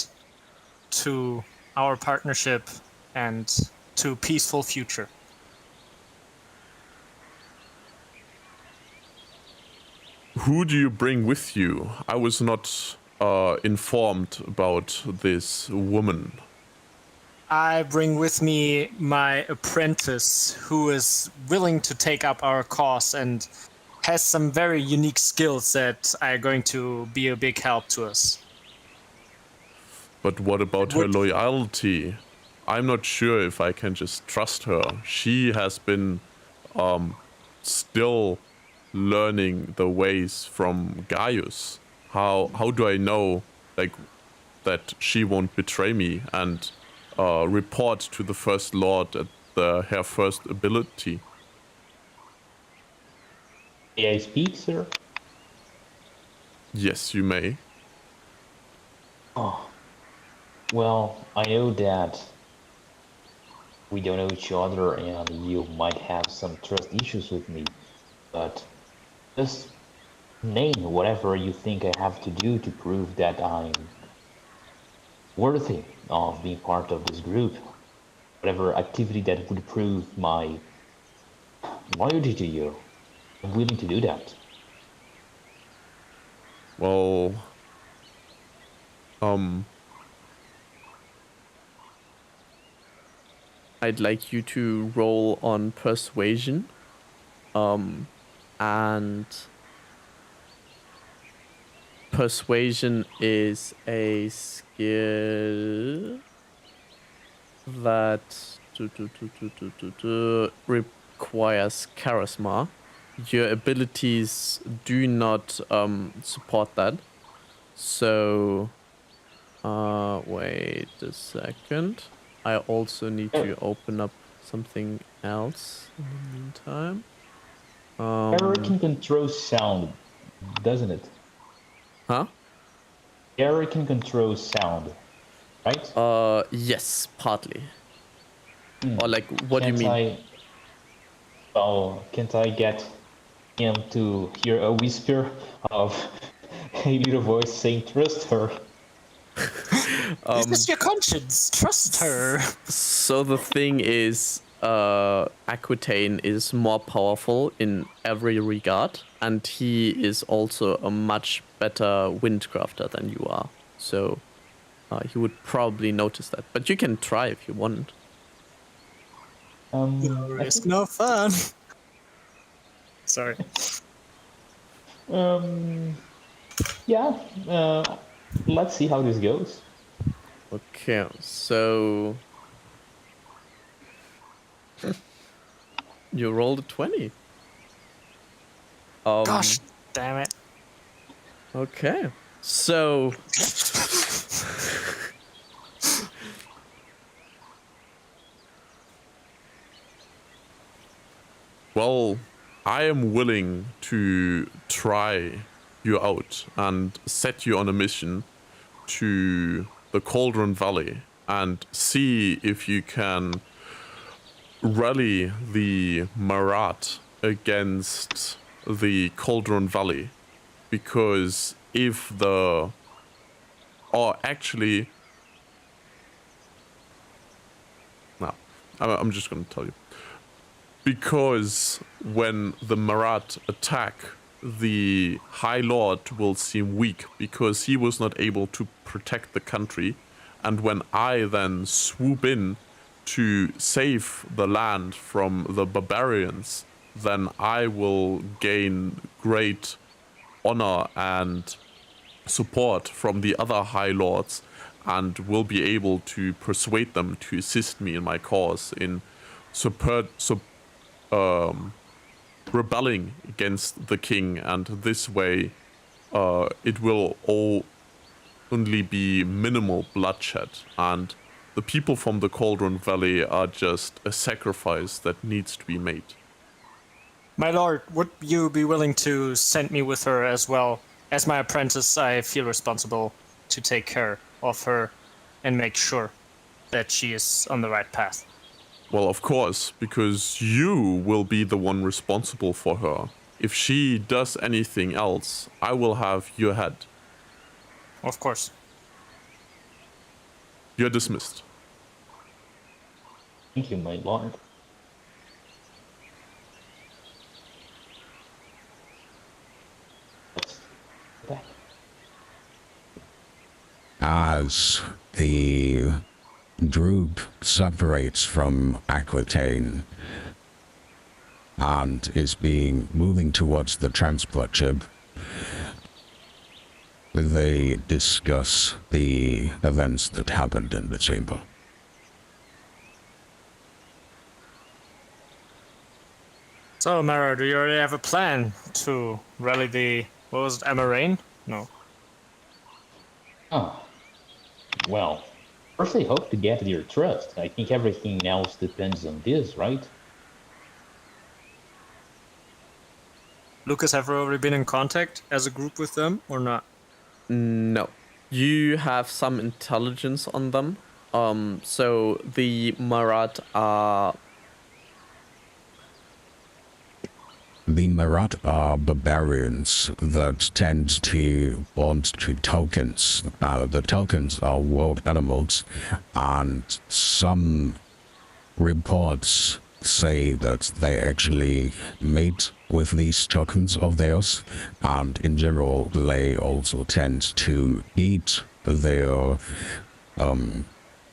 to our partnership and to a peaceful future. Who do you bring with you? I was not informed about this woman. I bring with me my apprentice who is willing to take up our cause and has some very unique skills that are going to be a big help to us. But what about her loyalty? I'm not sure if I can just trust her. She has been still learning the ways from Gaius. How do I know that she won't betray me and report to the First Lord at her first ability? May I speak, sir? Yes, you may. Oh. Well, I know that we don't know each other and you might have some trust issues with me, but just name whatever you think I have to do to prove that I'm worthy of being part of this group. Whatever activity that would prove my loyalty to you. I'm willing to do that. Well, I'd like you to roll on persuasion. And persuasion is a skill that requires charisma. your abilities do not support that. So, wait a second. I also need to open up something else in the meantime. Error can control sound, doesn't it? Huh? Error can control sound, right? Yes, partly. Or like, what do you Can't mean? can't I get him to hear a whisper of a little voice saying, "Trust her"? This is your conscience. Trust her. So the thing is, Aquitaine is more powerful in every regard, and he is also a much better windcrafter than you are. So he would probably notice that. But you can try if you want. I Risk think, no fun. Sorry. yeah. Let's see how this goes. Okay, so you rolled a 20. Gosh, damn it. Okay, so Well, I am willing to try you out and set you on a mission to the Cauldron Valley and see if you can rally the Marat against the Cauldron Valley. Because if the... Or actually... No, I'm just going to tell you. Because when the Marat attack, the High Lord will seem weak because he was not able to protect the country. And when I then swoop in to save the land from the barbarians, then I will gain great honor and support from the other High Lords and will be able to persuade them to assist me in my cause in rebelling against the king, and this way it will only be minimal bloodshed, and the people from the Cauldron Valley are just a sacrifice that needs to be made. My lord, would you be willing to send me with her as well? As my apprentice, I feel responsible to take care of her and make sure that she is on the right path. Well, of course, because you will be the one responsible for her. If she does anything else, I will have your head. Of course. You're dismissed. Thank you, my lord. Let's go back. As the group separates from Aquitaine and is moving towards the transport ship, they discuss the events that happened in the chamber. So, Mara, do you already have a plan to rally the... What was it, Amarain? No. Oh, well, first I hope to get your trust. I think everything else depends on this, right? Lucas, have you already been in contact as a group with them, or not? no. You have some intelligence on them. So the Marat are... The Marat are barbarians that tend to bond to tokens. The tokens are wild animals, and some reports say that they actually mate with these tokens of theirs, and in general they also tend to eat their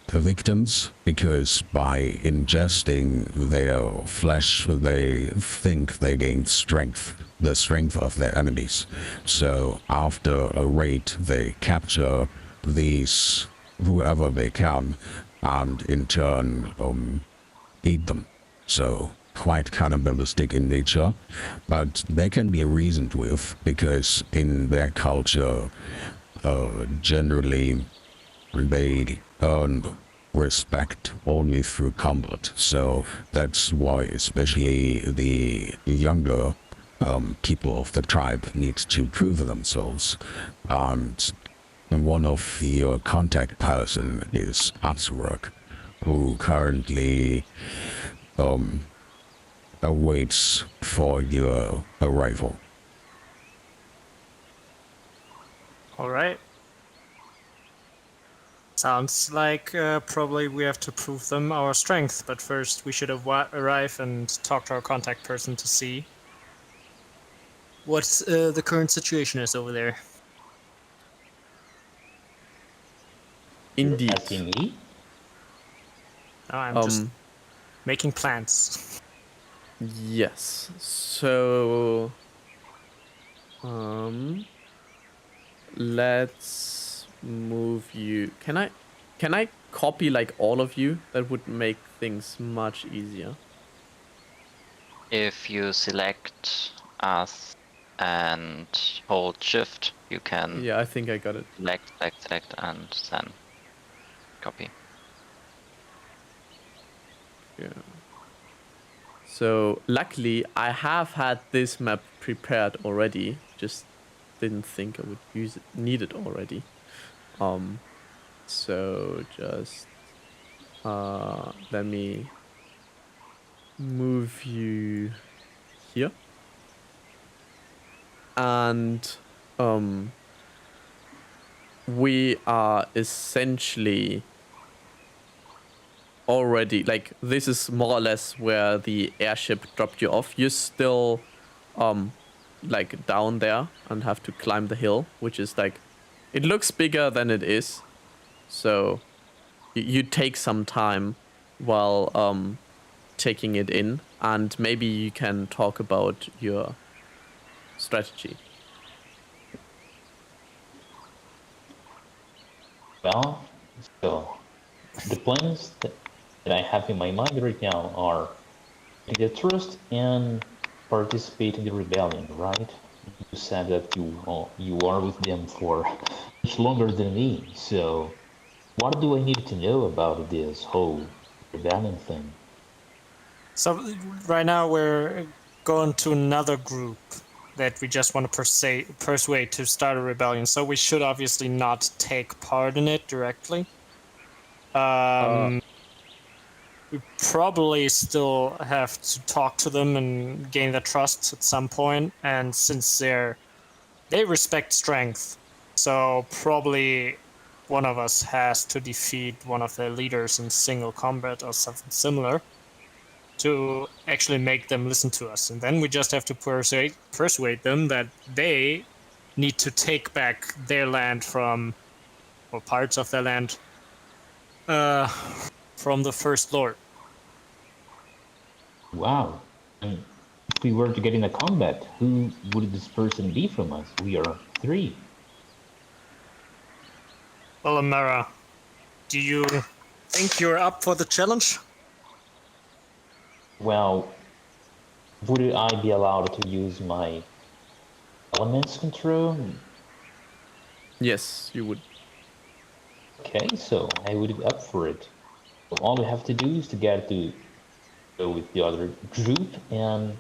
victims, because by ingesting their flesh they think they gain strength, the strength of their enemies. So after a raid they capture these whoever they can and in turn eat them. So quite cannibalistic in nature, but they can be reasoned with because in their culture, generally they earn respect only through combat. So that's why especially the younger people of the tribe need to prove themselves. And one of your contact person is Absuruk, who currently awaits for your arrival. All right. Sounds like probably we have to prove them our strength, but first we should arrive and talk to our contact person to see what the current situation is over there. Indeed. Asking me? Oh, I'm just making plans. Yes. So let's move you. Can I copy like all of you? That would make things much easier. If you select us and hold shift, you can Yeah, I think I got it. select, and then copy. Yeah. So luckily I have had this map prepared already. Just didn't think I would need it already. So just let me move you here. And we are essentially already, like, this is more or less where the airship dropped you off. You're still like down there and have to climb the hill, which is like, it looks bigger than it is, so you take some time while taking it in, and maybe you can talk about your strategy. Well, so the plans that I have in my mind right now are the trust and participate in the rebellion, right? You said that you are with them for much longer than me, so what do I need to know about this whole rebellion thing? So right now we're going to another group that we just want to persuade to start a rebellion. So we should obviously not take part in it directly. We probably still have to talk to them and gain their trust at some point. And since they respect strength, so probably one of us has to defeat one of their leaders in single combat or something similar to actually make them listen to us. And then we just have to persuade them that they need to take back their land from, or parts of their land, from the First Lord. Wow. And if we were to get in a combat, who would this person be from us? We are three. Well, Amara, do you think you're up for the challenge? Well, would I be allowed to use my elements control? Yes, you would. Okay, so I would be up for it. So all we have to do is to get to go with the other group and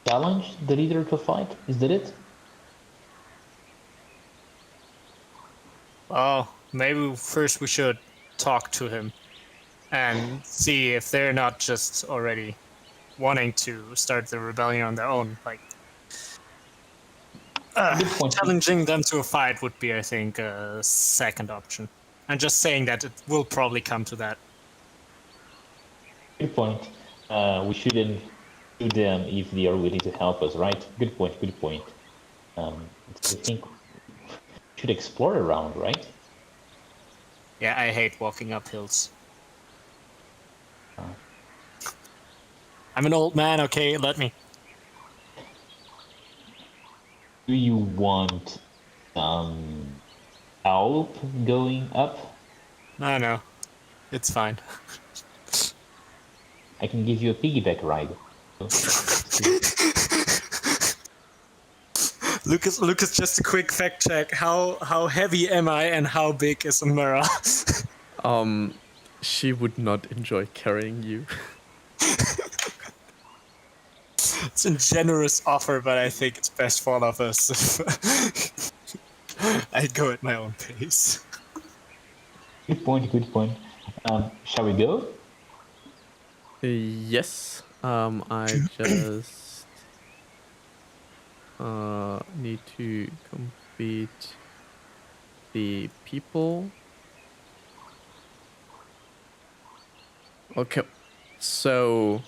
challenge the leader to fight. Is that it? Well, maybe first we should talk to him and see if they're not just already wanting to start the rebellion on their own. Like, Good point. challenging them to a fight would be, I think, a second option. I'm just saying that it will probably come to that. Good point. We shouldn't do them if they are willing to help us, right? Good point, good point. I think we should explore around, right? Yeah, I hate walking up hills. I'm an old man, okay? Let me. Do you want some help going up? I know. It's fine. I can give you a piggyback ride. Lucas, just a quick fact check. How heavy am I and how big is Amara? She would not enjoy carrying you. It's a generous offer, but I think it's best for all of us. I go at my own pace. Good point, good point. Shall we go? Yes. I just need to complete the people. Okay. So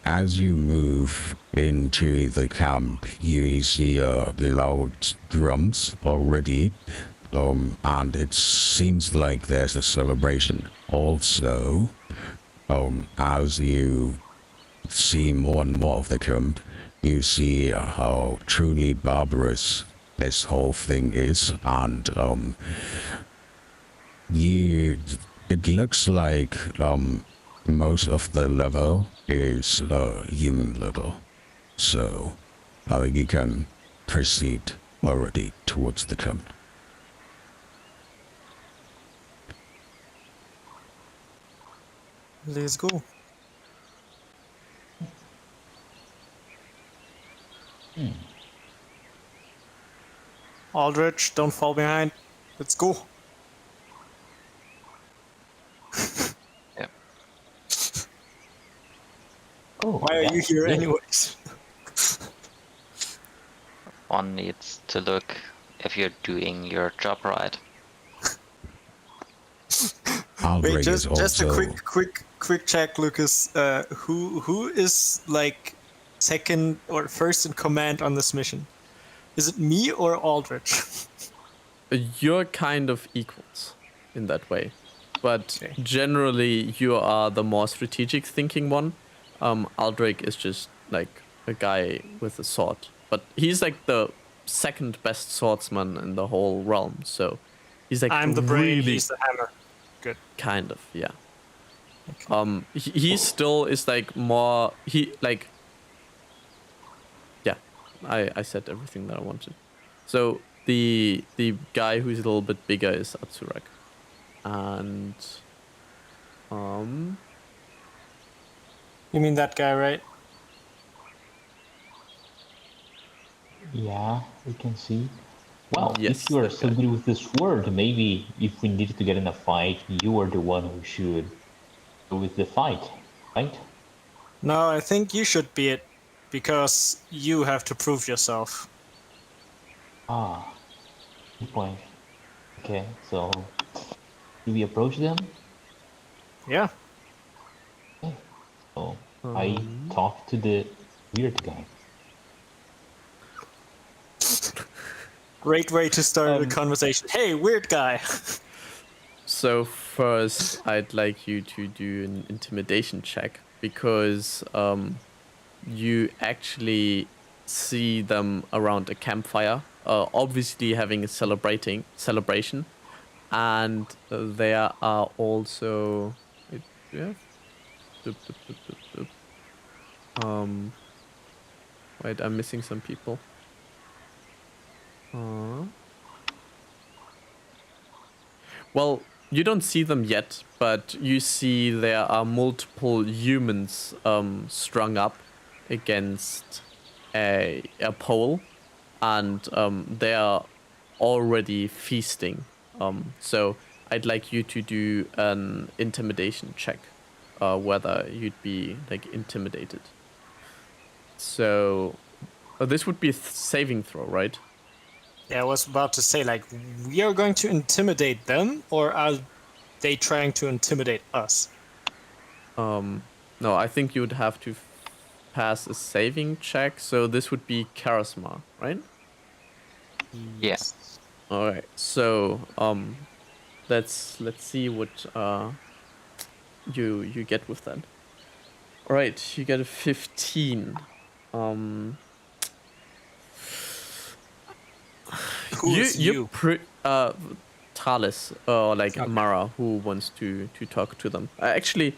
As you move into the camp, you see loud drums already, and it seems like there's a celebration. Also, as you see more and more of the camp, you see how truly barbarous this whole thing is, and it looks like most of the level is human level, so you can proceed already towards the camp. Let's go. Aldrich, don't fall behind. Let's go. Yeah. Oh, Why are you here anyways? One needs to look if you're doing your job right. Wait, just a quick check, Lucas. Who is like second or first in command on this mission? Is it me or Aldrich? you're kind of equals in that way, but Okay. generally you are the more strategic thinking one. Aldrich is just like a guy with a sword, but he's like the second best swordsman in the whole realm. So he's like I'm the brain, really he's the hammer. Good. kind of, yeah. He still is like more yeah. I said everything that I wanted. So the guy who's a little bit bigger is Atsurak, and You mean that guy, right? Yeah, we can see. Well, Yes, if you are that so guy. good with this word, maybe if we needed to get in a fight, you are the one who should go with the fight, right? No, I think you should be it, because you have to prove yourself. Ah, good point. Okay, so do we approach them? Yeah. Okay. So I talk to the weird guy. Great way to start a conversation. Hey, weird guy. So first, I'd like you to do an intimidation check because you actually see them around a campfire, obviously having a celebration, and there are also yeah. Wait, I'm missing some people. Well, you don't see them yet, but you see there are multiple humans strung up against a pole, and they are already feasting. So I'd like you to do an intimidation check, whether you'd be like intimidated. So this would be a saving throw, right? Yeah, I was about to say, like, we are going to intimidate them, or are they trying to intimidate us? No, I think you would have to pass a saving check. So this would be charisma, right? Yeah. All right. So let's see what you get with that. All right, you get a 15. Who is you? Talis or like Okay. Mara who wants to talk to them. Actually,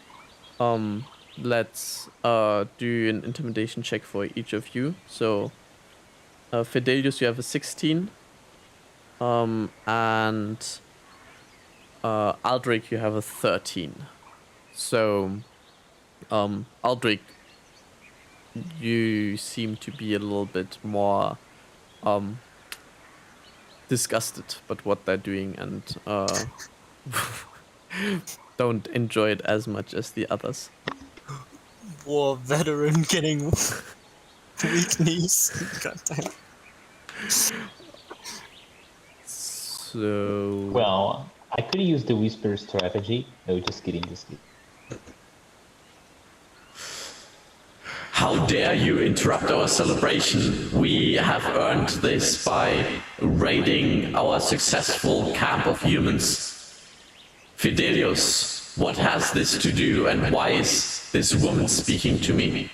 let's do an intimidation check for each of you. So, Fidelius, you have a 16. And Aldrich, you have a 13. So, Aldrich, you seem to be a little bit more disgusted about what they're doing and don't enjoy it as much as the others. War veteran getting weak knees. God damn. So Well, I could use the whisper strategy. No, just kidding, just kidding. how dare you interrupt our celebration? We have earned this by raiding our successful camp of humans. Fidelius, what has this to do and why is this woman speaking to me?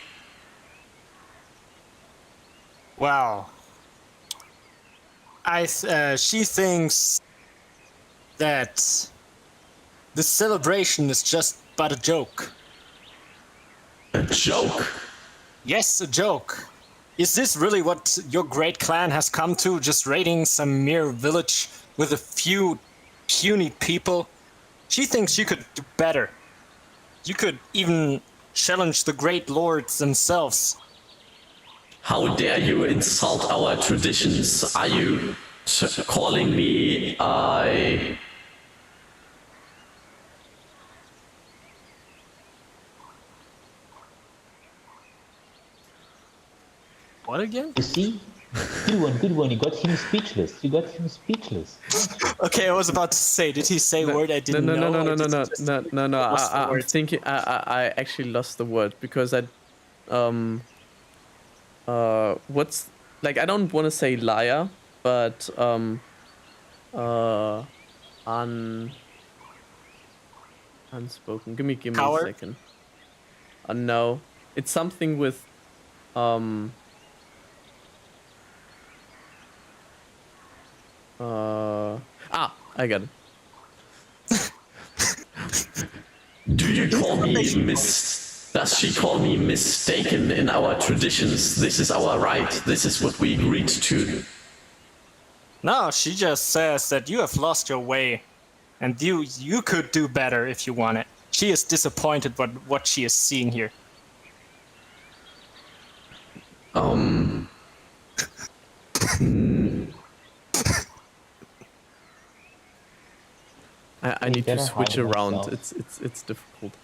Wow. She thinks that the celebration is just but a joke. A joke? Yes, a joke. Is this really what your great clan has come to, just raiding some mere village with a few puny people? She thinks you could do better. You could even challenge the great lords themselves. How dare you insult our traditions? Are you calling me What again? You see? Good one. You got him speechless. Okay, I was about to say, did he say a word I didn't know? No. or did he just lost the I'm word? thinking. I actually lost the word because what's like? I don't want to say liar, but unspoken. Give me Coward? a second. No, it's something with I got it. Do you call me Does she call me mistaken in our traditions? This is our right. This is what we agreed to. No, she just says that you have lost your way, and you could do better if you want it. She is disappointed by what she is seeing here. I need to better switch hide around. myself. It's difficult.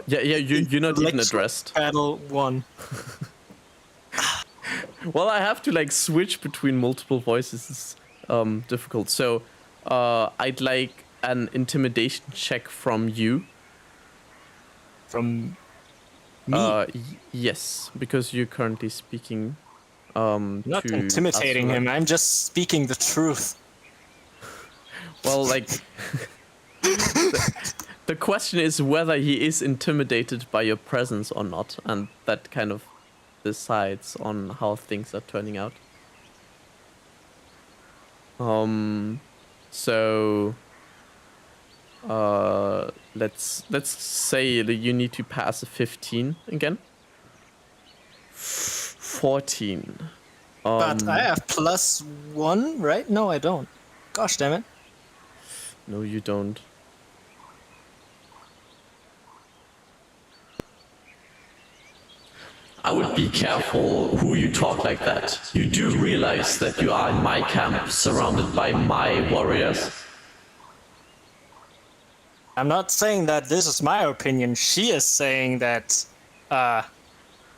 Yeah, you're not even Intellectual addressed. Battle 1. Well, I have to like switch between multiple voices. It's difficult. So, I'd like an intimidation check from you. From me. Yes, because you're currently speaking. Not to intimidating Asura. him, I'm just speaking the truth. Well, like, the question is whether he is intimidated by your presence or not, and that kind of decides on how things are turning out. So, let's say that you need to pass a 15 again. 14. But I have +1, right? No, I don't. Gosh damn it. No, you don't. I would be careful who you talk like that. You do realize that you are in my camp, surrounded by my warriors. I'm not saying that this is my opinion. She is saying that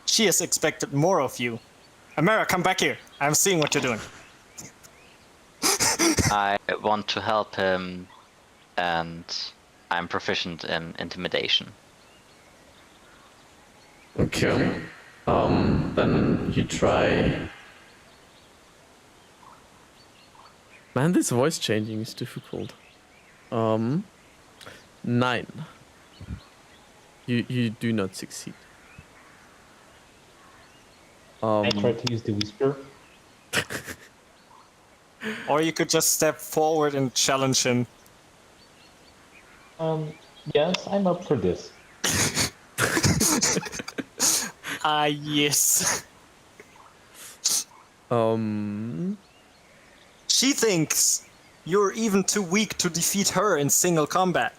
she has expected more of you. Amara, come back here. I'm seeing what you're doing. I want to help him, and I'm proficient in intimidation. Okay. Then you try. Man, this voice changing is difficult. 9. You do not succeed. I try to use the whisper. Or you could just step forward and challenge him. Yes, I'm up for this. Yes. She thinks you're even too weak to defeat her in single combat.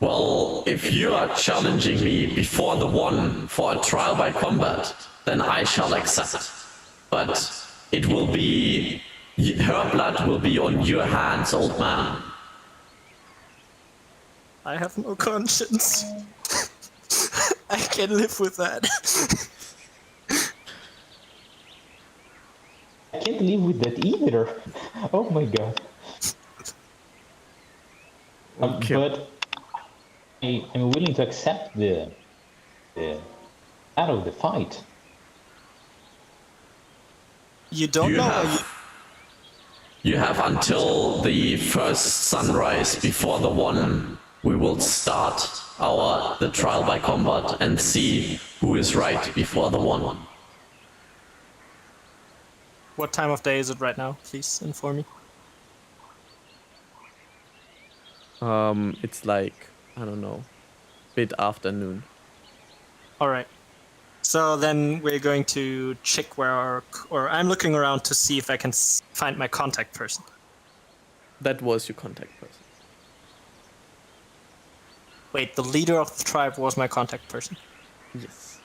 Well, if you are challenging me before the one for a trial by combat, then I shall accept. But it will be... her blood will be on your hands, old man. I have no conscience. I can live with that. I can't live with that either. Oh my god. Okay. But I'm willing to accept the out of the fight. You don't You know. have, you have until the first sunrise before the one. We will start the trial by combat and see who is right before the one. What time of day is it right now? Please inform me. It's like, I don't know, bit afternoon. All right. So then we're going to check or I'm looking around to see if I can find my contact person. That was your contact person. Wait, the leader of the tribe was my contact person. Yes.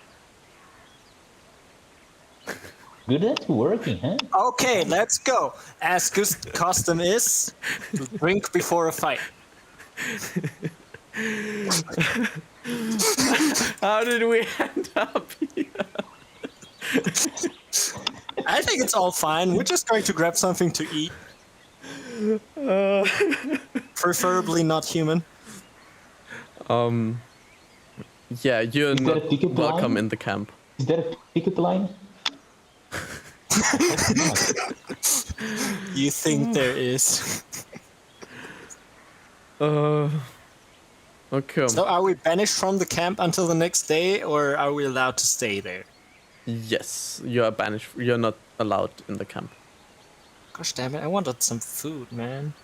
Good at working, huh? Okay, let's go. As good custom is, drink before a fight. How did we end up here? I think it's all fine. We're just going to grab something to eat. Preferably not human. Yeah, you're there a not picket welcome line? in the camp. Is there a picket line? You think there is. Okay. So are we banished from the camp until the next day, or are we allowed to stay there? Yes, you are banished. You're not allowed in the camp. Gosh damn it, I wanted some food, man.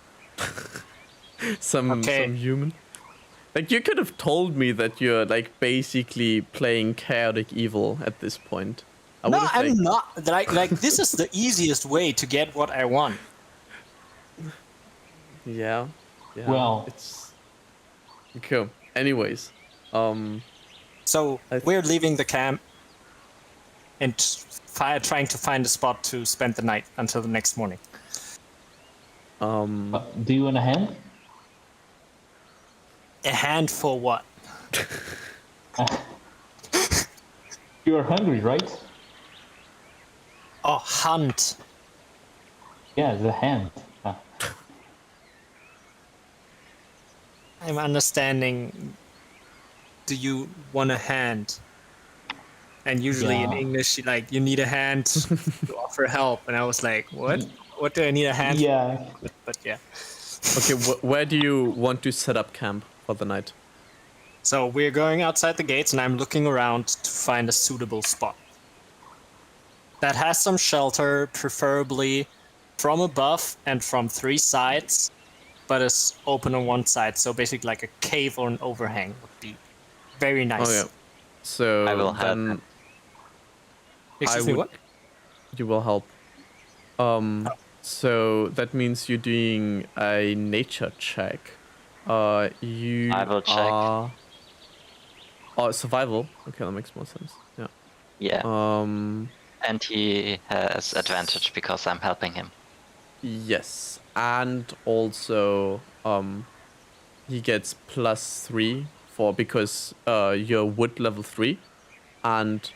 Some human. Like, you could have told me that you're like basically playing chaotic evil at this point. No, I'm not. Like this is the easiest way to get what I want. Yeah. Well, it's okay. Anyways, So we're leaving the camp and trying to find a spot to spend the night until the next morning. do you want a hand? A hand for what? You're hungry, right? Oh, hunt. Yeah, the hand. I'm understanding. Do you want a hand? And usually in Yeah. English, like, you need a hand to offer help. And I was like, what? What do I need a hand for? Yeah. But yeah. okay. Where do you want to set up camp for the night? So we're going outside the gates, and I'm looking around to find a suitable spot that has some shelter, preferably from above and from 3 sides, but is open on one side. So basically like a cave or an overhang would be very nice. Oh yeah. So I will help then him. Excuse me, would- what? you will help. So that means you're doing a nature check. You I will check. are... Oh, survival. Okay, that makes more sense. Yeah. Yeah. And he has advantage because I'm helping him. Yes, and also he gets +3 because you're wood level 3, and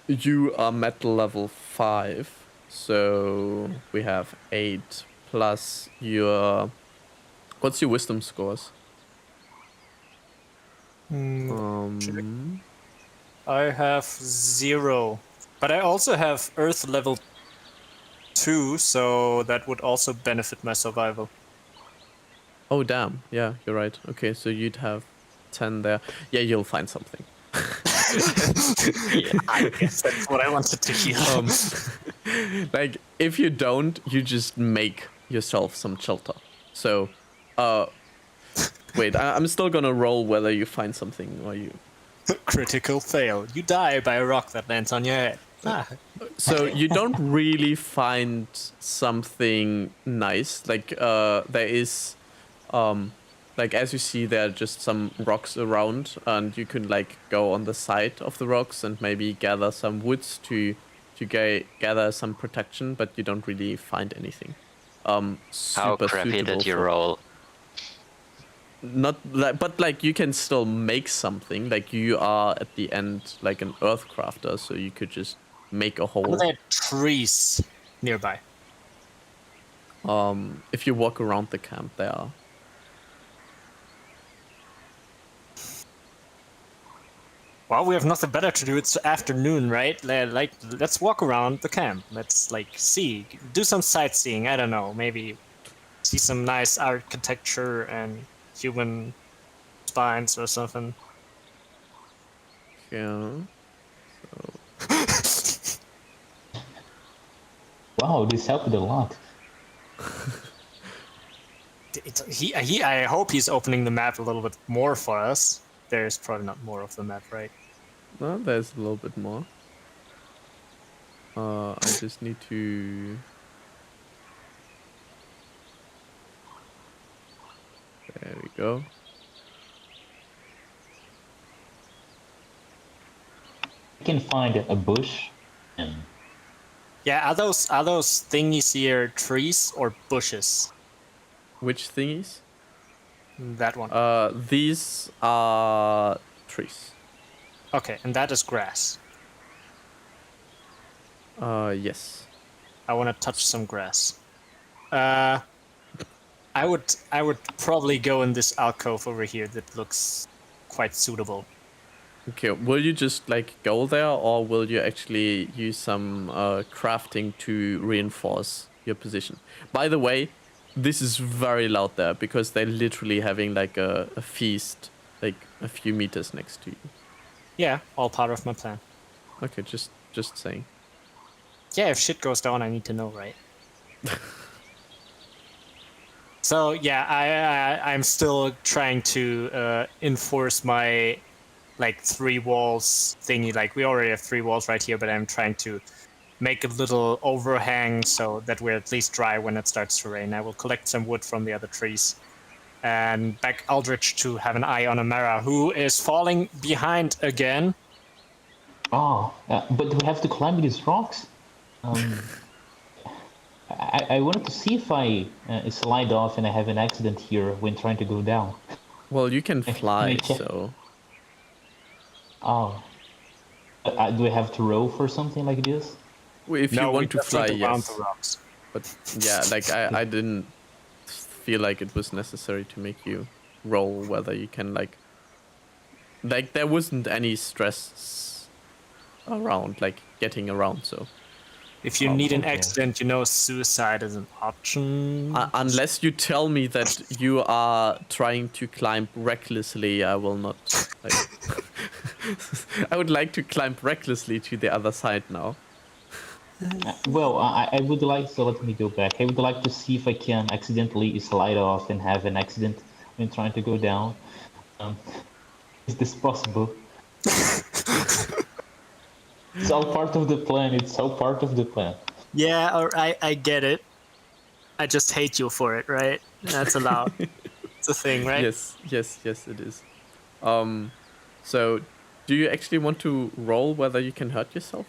you are metal level 5. So we have 8 plus your... What's your wisdom scores? I have 0, but I also have Earth level 2, so that would also benefit my survival. Oh damn! Yeah, you're right. Okay, so you'd have 10 there. Yeah, you'll find something. I guess that's what I wanted to hear. Like, if you don't, you just make yourself some shelter. So, wait, I'm still gonna roll whether you find something or you. Critical fail. You die by a rock that lands on your head. Ah. So you don't really find something nice. Like, there is, like, as you see, there are just some rocks around, and you can like go on the side of the rocks and maybe gather some woods to gather some protection, but you don't really find anything. How Super crappy suitable did you for- roll? Not like, but like you can still make something. Like, you are at the end like an earth crafter, so you could just make a Are hole. there trees nearby? If you walk around the camp, there are. Well, we have nothing better to do. It's afternoon, right? Like, let's walk around the camp. Let's like see, do some sightseeing. I don't know, maybe see some nice architecture and human spines or something. Yeah. Wow, this helped a lot. I hope he's opening the map a little bit more for us. There's probably not more of the map, right? Well, there's a little bit more. I just need to. There we go. You can find a bush and Yeah, are those thingies here trees or bushes? Which thingies? That one. These are trees. Okay, and that is grass. Yes. I want to touch some grass. I would probably go in this alcove over here that looks quite suitable. Okay, will you just like go there, or will you actually use some crafting to reinforce your position? By the way, this is very loud there because they're literally having like a feast like a few meters next to you. Yeah, all part of my plan. Okay, just saying. Yeah, if shit goes down, I need to know, right? So yeah, I'm still trying to enforce my like 3 walls thingy. Like, we already have 3 walls right here, but I'm trying to make a little overhang so that we're at least dry when it starts to rain. I will collect some wood from the other trees and back Aldrich to have an eye on Amara, who is falling behind again. oh, but we have to climb these rocks. I wanted to see if I slide off and I have an accident here when trying to go down. Well, you can Can I fly, check? so Oh, do I have to row for something like this? if you No, we want to just fly, went around yes. the rocks. But yeah, like I didn't feel like it was necessary to make you roll whether you can like there wasn't any stress around like getting around, so If you need an okay. accident, you know suicide is an option. unless you tell me that you are trying to climb recklessly, I will not like I would like to climb recklessly to the other side now. Well, I would like, so let me go back. I would like to see if I can accidentally slide off and have an accident when trying to go down. Is this possible? It's all part of the plan. It's all part of the plan. Yeah, or I get it. I just hate you for it, right? That's allowed. It's a thing, right? Yes, it is. So do you actually want to roll whether you can hurt yourself?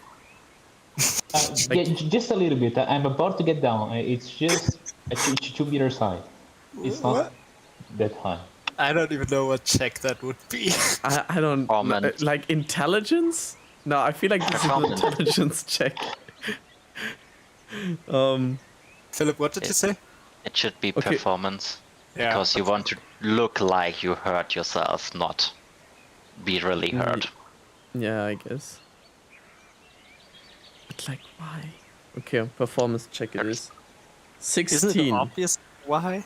Yeah, just a little bit. I'm about to get down. It's just a 2 meter side. It's not that high. I don't even know what check that would be. I don't Comment. like intelligence. No, I feel like this is an Performance. intelligence check. Philip, what did you say? It should be Okay. performance. Yeah, Because you want to look like you hurt yourself, not be really hurt. Yeah, I guess. But like, why? Okay, performance check it is. Isn't it 16. obvious why?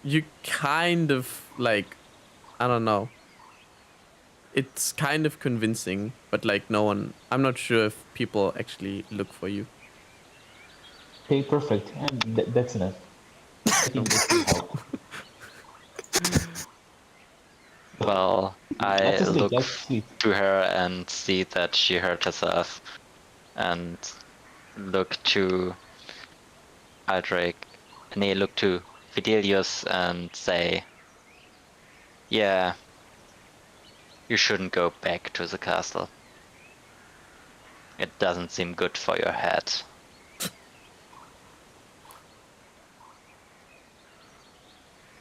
You kind of like, I don't know. it's kind of convincing, but like no one. I'm not sure if people actually look for you. Okay, perfect. And that's enough. I think this can help. Well, I That's sweet. look That's sweet. to her and see that she hurt herself, and look to Aldrich, and I look to Fidelius and say, yeah, you shouldn't go back to the castle. It doesn't seem good for your head.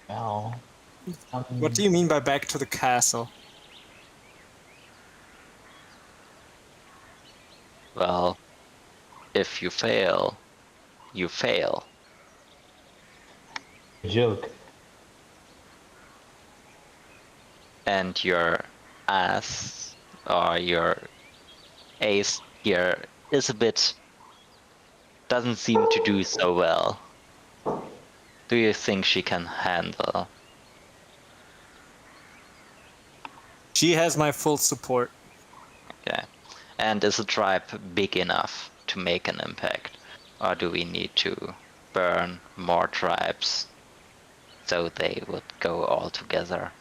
Well, What do you mean by back to the castle? Well, if you fail, you fail. joke. And your ass or your ace here is a bit doesn't seem to do so well. Do you think she can handle? She has my full support. Okay. And is the tribe big enough to make an impact? Or do we need to burn more tribes so they would go all together?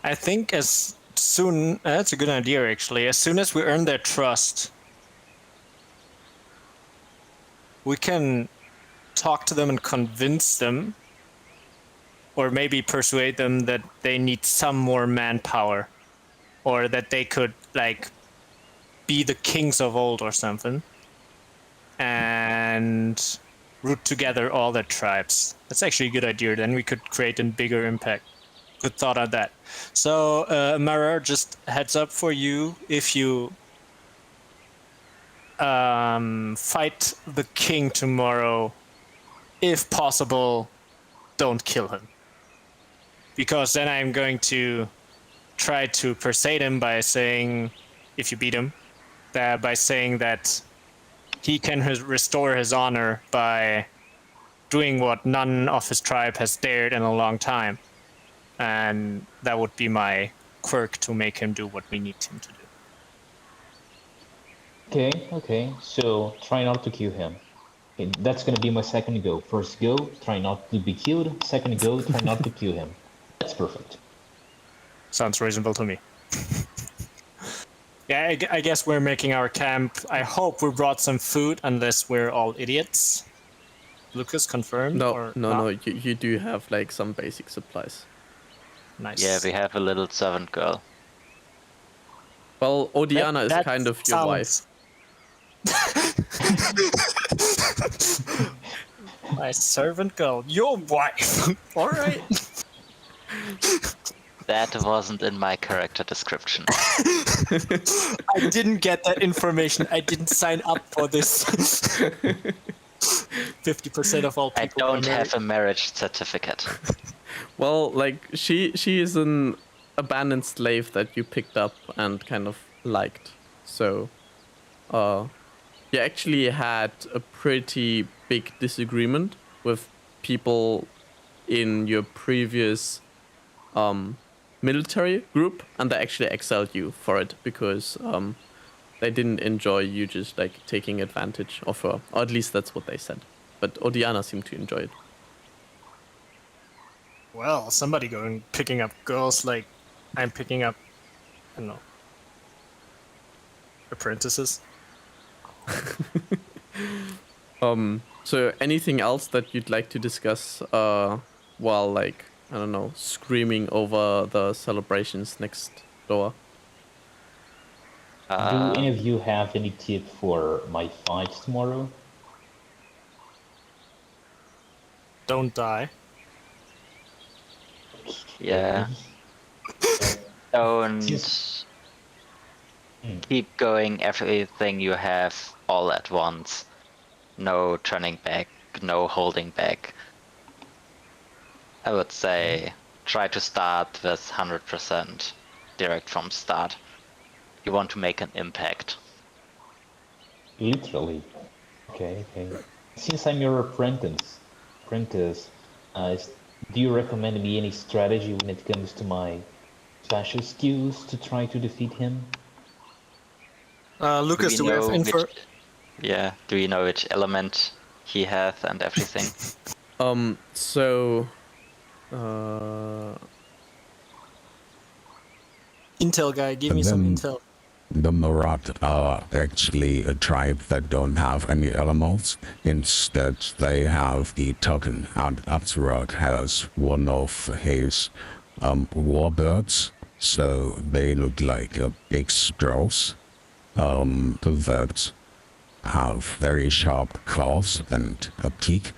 I think as soon that's a good idea actually. As soon as we earn their trust, we can talk to them and convince them, or maybe persuade them that they need some more manpower, or that they could like be the kings of old or something, and root together all the tribes. That's actually a good idea. Then we could create a bigger impact. Good thought on that. So, Mara, just heads up for you, if you fight the king tomorrow, if possible, don't kill him. Because then I'm going to try to persuade him by saying, if you beat him, by saying that he can restore his honor by doing what none of his tribe has dared in a long time. And that would be my quirk to make him do what we need him to do. Okay. So try not to kill him. Okay, that's gonna be my second go. First go, try not to be killed. Second go, try not to kill him. That's perfect. Sounds reasonable to me. Yeah, I guess we're making our camp. I hope we brought some food, unless we're all idiots. Lucas, confirmed? No, or no, not? no. You do have like some basic supplies. Nice. Yeah, we have a little servant girl. Well, Odiana is kind of your wife. My servant girl, your wife. All right. That wasn't in my character description. I didn't get that information. I didn't sign up for this. 50% of all I people. don't have a marriage certificate. Well, like she is an abandoned slave that you picked up and kind of liked. So, you actually had a pretty big disagreement with people in your previous military group, and they actually exiled you for it because they didn't enjoy you just like taking advantage of her, or at least that's what they said. But Odiana seemed to enjoy it. Well, somebody picking up girls like I'm picking up, I don't know, apprentices. So anything else that you'd like to discuss while like, I don't know, screaming over the celebrations next door? Do any of you have any tip for my fight tomorrow? Don't die. Yeah. Don't keep going everything you have all at once. No turning back, no holding back. I would say try to start with 100% direct from start. You want to make an impact. Literally. Okay. Since I'm your apprentice, do you recommend me any strategy when it comes to my special skills to try to defeat him? Lucas, do we have info? Do we know which element he has and everything? So Intel guy, give me And some then intel. the Marat are actually a tribe that don't have any animals. Instead, they have the token, and Absurag has one of his warbirds. So they look like big straws that have very sharp claws and a beak.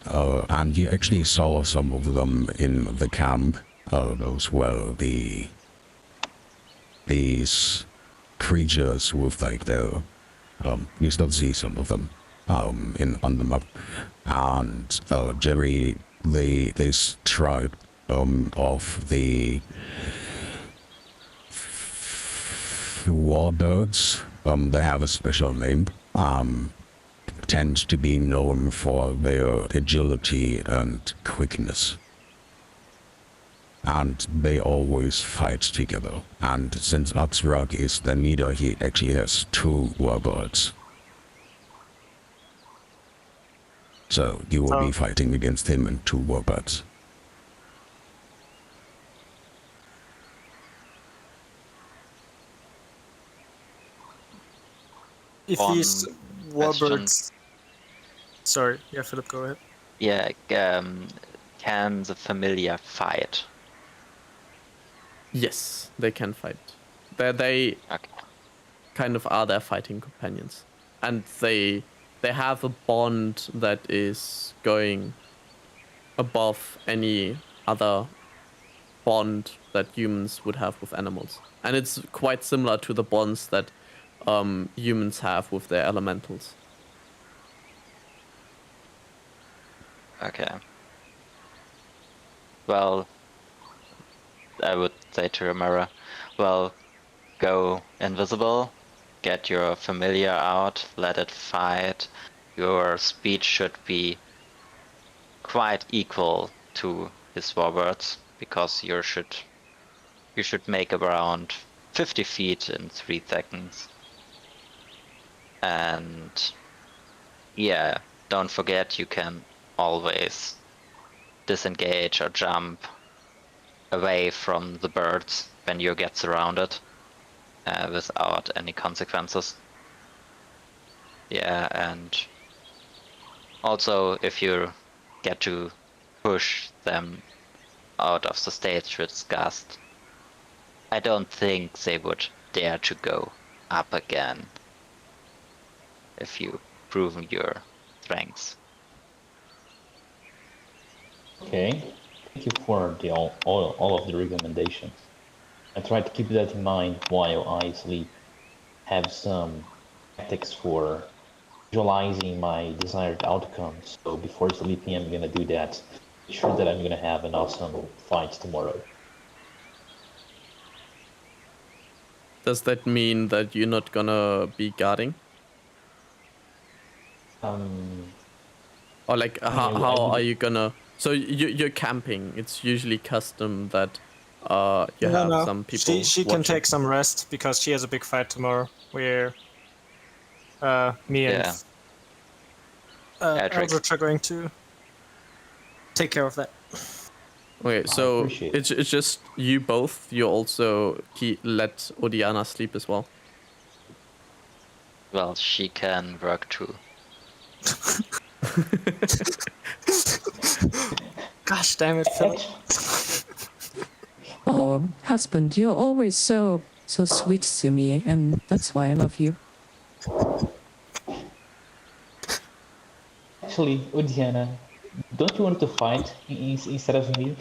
And you actually saw some of them in the camp. Those were these creatures with like their you still see some of them on the map. And Jerry, this tribe of the warbirds, they have a special name, tend to be known for their agility and quickness. And they always fight together. And since Absurag is the leader, he actually has 2 warbirds. So you will be fighting against him and 2 warbirds. If One these warbirds... Sorry, yeah, Philip, go ahead. Yeah, can the familiar fight? yes, they can fight. They Okay. kind of are their fighting companions, and they have a bond that is going above any other bond that humans would have with animals, and it's quite similar to the bonds that humans have with their elementals. Okay. Well, I would say to Romero, well, go invisible, get your familiar out, let it fight. Your speed should be quite equal to his warbirds, because you should make around 50 feet in 3 seconds. And yeah, don't forget you can always disengage or jump away from the birds when you get surrounded without any consequences. Yeah, and also if you get to push them out of the stage with gust, I don't think they would dare to go up again if you've proven your strengths. Okay, thank you for the all of the recommendations. I try to keep that in mind while I sleep. Have some tactics for visualizing my desired outcomes. So before sleeping, I'm gonna do that. Be sure that I'm gonna have an awesome fight tomorrow. Does that mean that you're not gonna be guarding? Or like how are you gonna? So you're camping. It's usually custom that you have some people. She can watching. take some rest because she has a big fight tomorrow. Where me and Patrick. Eldritch are going to take care of that. Okay, so appreciate it's just you both. You also let Odiana sleep as well. Well, she can work too. Gosh damn it, Philip. Oh, husband, you're always so sweet to me, and that's why I love you. Actually, Odiana, don't you want to fight instead of me?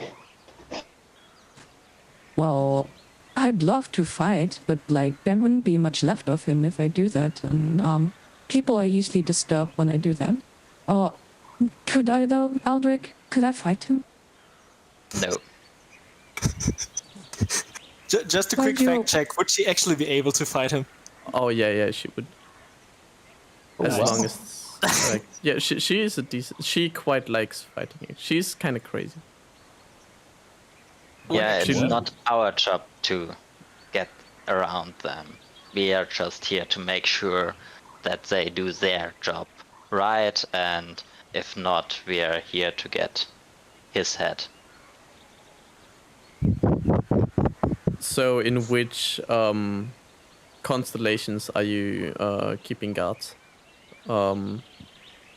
Well, I'd love to fight, but like there wouldn't be much left of him if I do that, and people are usually disturbed when I do that. Oh, could I though, Aldrich? Could I fight him? No. Just a quick fact check. Would she actually be able to fight him? Oh yeah, she would. As wow. long as like yeah, she is a decent. She quite likes fighting. She's kind of crazy. Yeah, it's Actually, not our job to get around them. We are just here to make sure that they do their job right, and if not, we are here to get his head. so in which constellations are you keeping guards?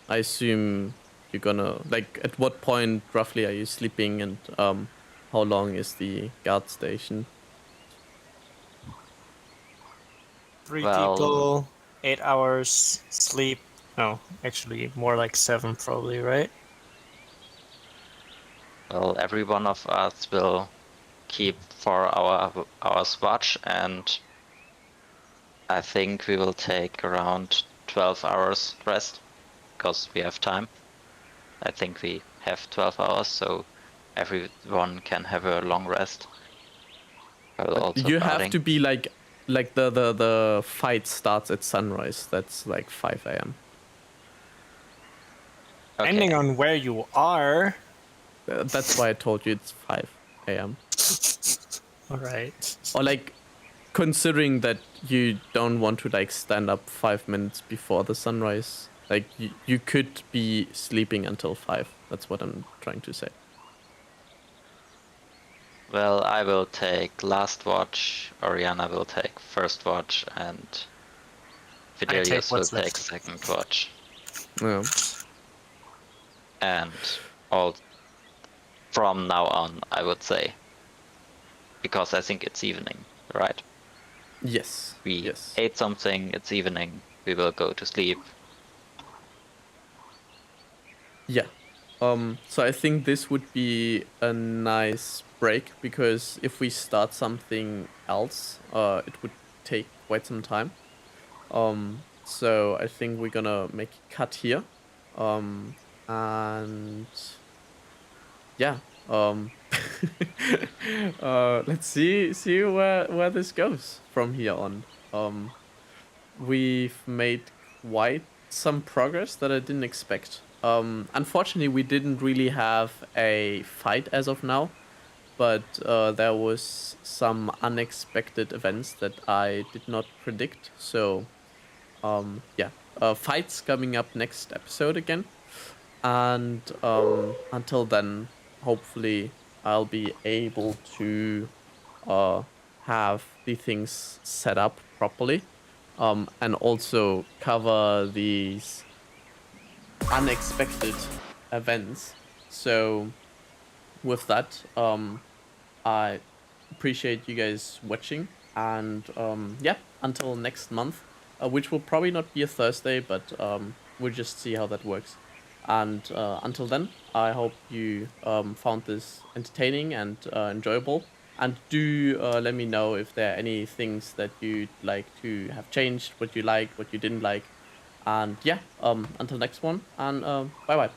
I assume you're gonna like. At what point roughly are you sleeping, and how long is the guard station? 3 Well, people, 8 hours sleep. No, actually, more like 7 probably, right? well, every one of us will keep 4 hours watch, and I think we will take around 12 hours rest because we have time. I think we have 12 hours, so everyone can have a long rest. While But also you have guarding. to be like the fight starts at sunrise. That's like 5 a.m. Okay. Depending on where you are. That's why I told you it's 5 a.m. All right. Or like considering that you don't want to like stand up 5 minutes before the sunrise. Like you could be sleeping until 5. That's what I'm trying to say. Well, I will take last watch, Oriana will take first watch, and Fidelius will what's take left. second watch. Yeah. And all from now on, I would say. Because I think it's evening, right? Yes. We Yes. ate something, it's evening, we will go to sleep. Yeah. So I think this would be a nice break because if we start something else, it would take quite some time. So I think we're gonna make a cut here. And yeah. Let's see where this goes from here on. We've made quite some progress that I didn't expect. Unfortunately, we didn't really have a fight as of now, but there was some unexpected events that I did not predict. So, yeah, fights coming up next episode again, and until then, hopefully, I'll be able to uh, have the things set up properly, and also cover these unexpected events. So, with that, I appreciate you guys watching, and yeah, until next month, which will probably not be a Thursday, but we'll just see how that works. And until then, I hope you found this entertaining and enjoyable. And do let me know if there are any things that you'd like to have changed, what you liked, what you didn't like. And yeah, until next one, and bye bye.